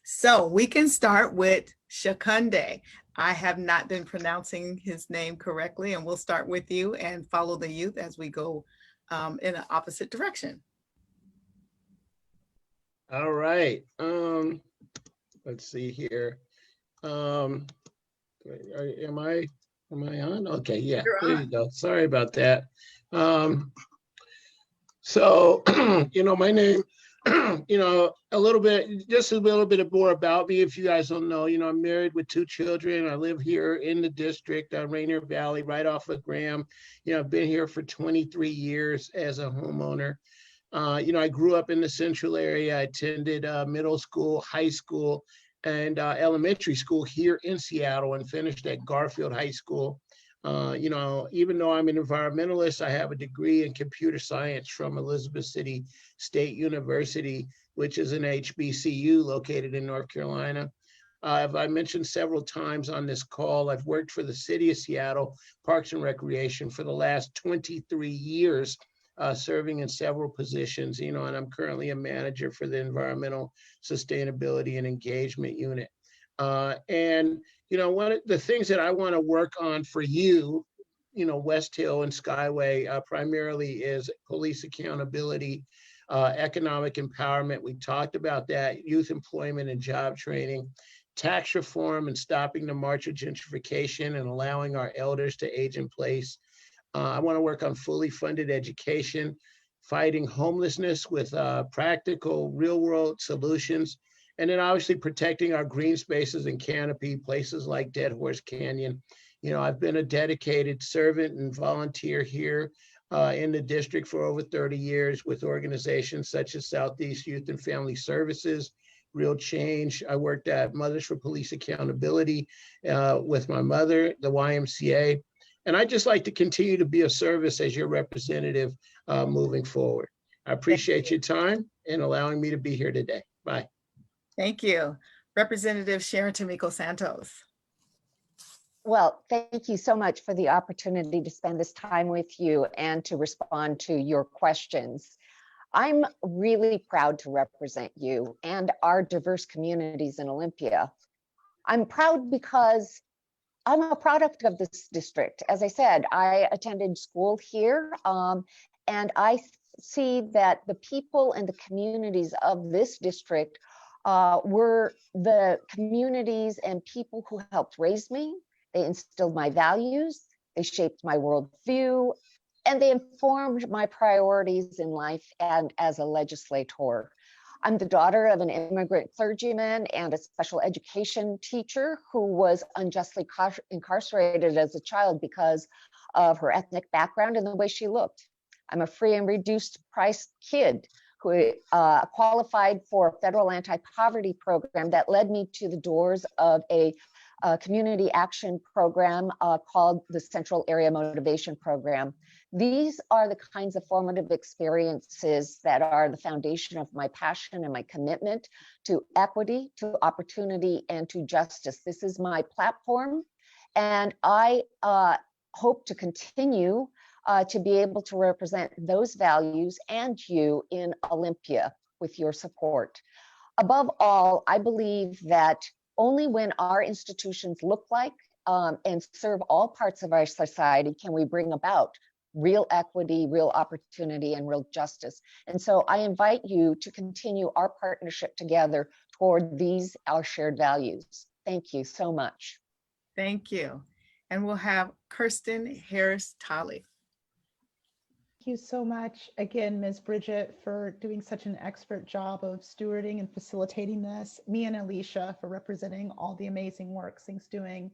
So we can start with Shakunde. I have not been pronouncing his name correctly, and we'll start with you and follow the youth as we go in the opposite direction. All right. Let's see here. Am I on? Okay, yeah, You're there on. you go. Sorry about that. So, my name, just a little bit more about me. If you guys don't know, I'm married with 2 children. I live here in the district, Rainier Valley, right off of Graham. I've been here for 23 years as a homeowner. I grew up in the central area. I attended middle school, high school, and elementary school here in Seattle, and finished at Garfield High School. Even though I'm an environmentalist, I have a degree in computer science from Elizabeth City State University, which is an HBCU located in North Carolina. As I mentioned several times on this call, I've worked for the City of Seattle Parks and Recreation for the last 23 years. Serving in several positions, and I'm currently a manager for the Environmental Sustainability and Engagement Unit. And one of the things that I want to work on for you, West Hill and Skyway, primarily is police accountability, economic empowerment. We talked about that, youth employment and job training, tax reform and stopping the march of gentrification and allowing our elders to age in place. I want to work on fully funded education, fighting homelessness with practical, real-world solutions, and then obviously protecting our green spaces and canopy, places like Dead Horse Canyon. I've been a dedicated servant and volunteer here in the district for over 30 years with organizations such as Southeast Youth and Family Services, Real Change. I worked at Mothers for Police Accountability with my mother, the YMCA. And I'd just like to continue to be of service as your representative moving forward. I appreciate your time and allowing me to be here today. Bye. Thank you. Representative Sharon Tomiko Santos. Well, thank you so much for the opportunity to spend this time with you and to respond to your questions. I'm really proud to represent you and our diverse communities in Olympia. I'm proud because I'm a product of this district. As I said, I attended school here, and I see that the people and the communities of this district were the communities and people who helped raise me. They instilled my values, they shaped my worldview, and they informed my priorities in life and as a legislator. I'm the daughter of an immigrant clergyman and a special education teacher who was unjustly incarcerated as a child because of her ethnic background and the way she looked. I'm a free and reduced price kid who qualified for a federal anti-poverty program that led me to the doors of a community action program called the Central Area Motivation Program. These are the kinds of formative experiences that are the foundation of my passion and my commitment to equity, to opportunity, and to justice. This is my platform, and I hope to continue to be able to represent those values and you in Olympia with your support. Above all, I believe that only when our institutions look like and serve all parts of our society can we bring about real equity, real opportunity, and real justice. And so I invite you to continue our partnership together toward these, our shared values. Thank you so much. Thank you. And we'll have Kirsten Harris-Talley. Thank you so much again, Ms. Bridget, for doing such an expert job of stewarding and facilitating this. Me and Alicia for representing all the amazing work Sync's doing,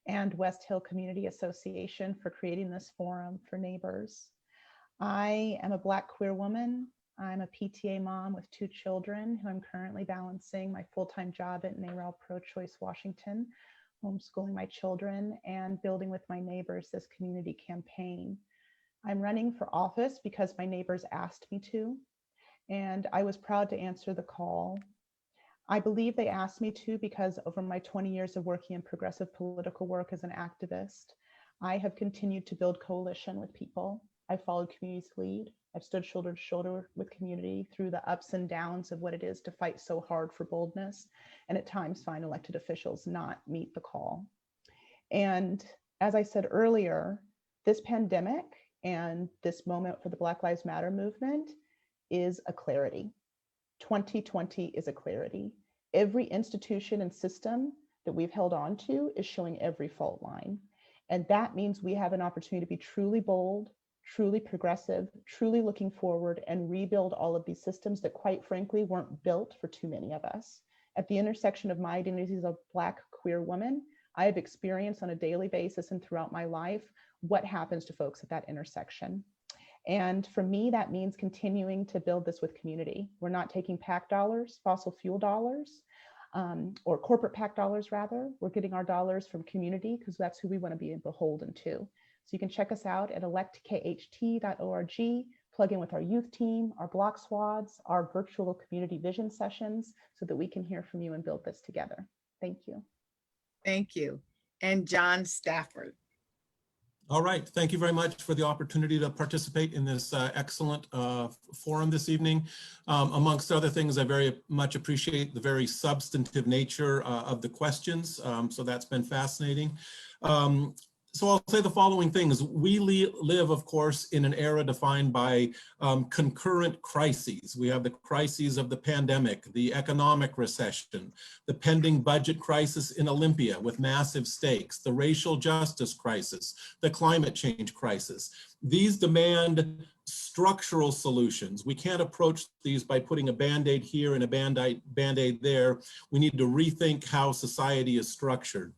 and West Hill Community Association for creating this forum for neighbors. I am a Black queer woman. I'm a PTA mom with 2 children who I'm currently balancing my full-time job at NARAL Pro-Choice Washington, homeschooling my children and building with my neighbors this community campaign. I'm running for office because my neighbors asked me to, and I was proud to answer the call. I believe they asked me to because over my 20 years of working in progressive political work as an activist, I have continued to build coalition with people. I've followed community's lead. I've stood shoulder to shoulder with community through the ups and downs of what it is to fight so hard for boldness, and at times find elected officials not meet the call. And as I said earlier, this pandemic And this moment for the Black Lives Matter movement is a clarity. 2020 is a clarity. Every institution and system that we've held on to is showing every fault line. And that means we have an opportunity to be truly bold, truly progressive, truly looking forward, and rebuild all of these systems that, quite frankly, weren't built for too many of us. At the intersection of my identity as a Black queer woman, I have experienced on a daily basis and throughout my life what happens to folks at that intersection. And for me, that means continuing to build this with community. We're not taking PAC dollars, fossil fuel dollars, or corporate PAC dollars rather. We're getting our dollars from community because that's who we want to be beholden to. So you can check us out at electkht.org, plug in with our youth team, our block squads, our virtual community vision sessions so that we can hear from you and build this together. Thank you. Thank you. And John Stafford. All right, thank you very much for the opportunity to participate in this excellent forum this evening. Amongst other things, I very much appreciate the very substantive nature of the questions, so that's been fascinating. So I'll say the following things. We live, of course, in an era defined by concurrent crises. We have the crises of the pandemic, the economic recession, the pending budget crisis in Olympia with massive stakes, the racial justice crisis, the climate change crisis. These demand structural solutions. We can't approach these by putting a Band-Aid here and a Band-Aid there. We need to rethink how society is structured.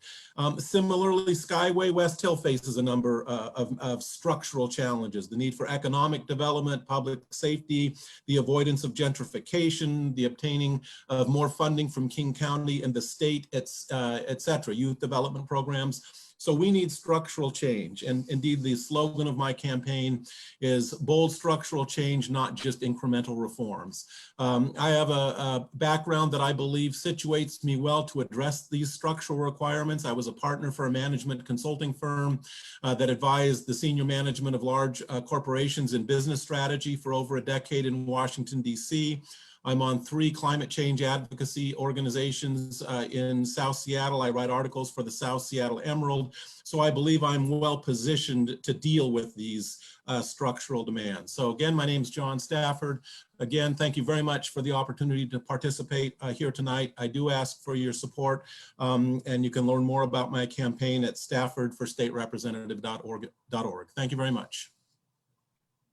Similarly, Skyway West Hill faces a number of structural challenges: the need for economic development, public safety, the avoidance of gentrification, the obtaining of more funding from King County and the state, et cetera, youth development programs. So we need structural change. And indeed, the slogan of my campaign is bold structural change, not just incremental reforms. I have a background that I believe situates me well to address these structural requirements. I was a partner for a management consulting firm that advised the senior management of large corporations in business strategy for over a decade in Washington, D.C. I'm on 3 climate change advocacy organizations in South Seattle. I write articles for the South Seattle Emerald. So I believe I'm well positioned to deal with these structural demands. So again, my name is John Stafford. Again, thank you very much for the opportunity to participate here tonight. I do ask for your support, and you can learn more about my campaign at staffordforstaterepresentative.org. Thank you very much.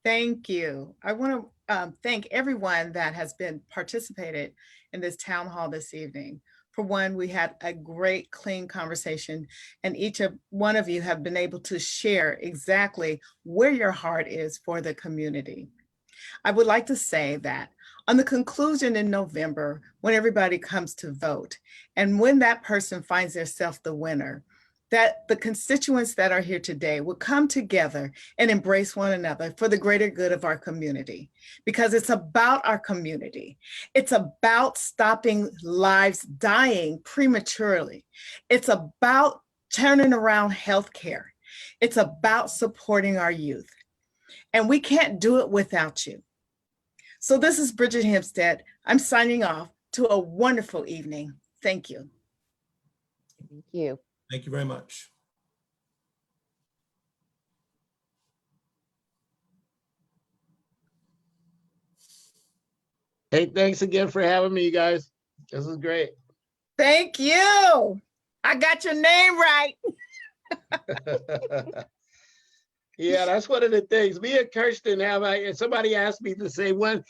Thank you. I want to thank everyone that has been participated in this town hall this evening. For one, we had a great, clean conversation, and each one of you have been able to share exactly where your heart is for the community. I would like to say that on the conclusion in November, when everybody comes to vote, and when that person finds themselves the winner, that the constituents that are here today will come together and embrace one another for the greater good of our community, because it's about our community. It's about stopping lives dying prematurely. It's about turning around healthcare. It's about supporting our youth. And we can't do it without you. So this is Bridget Hempstead. I'm signing off to a wonderful evening. Thank you. Thank you. Thank you very much. Hey, thanks again for having me, you guys. This is great. Thank you. I got your name right. Yeah, that's one of the things. Me and Kirsten have, somebody asked me to say when,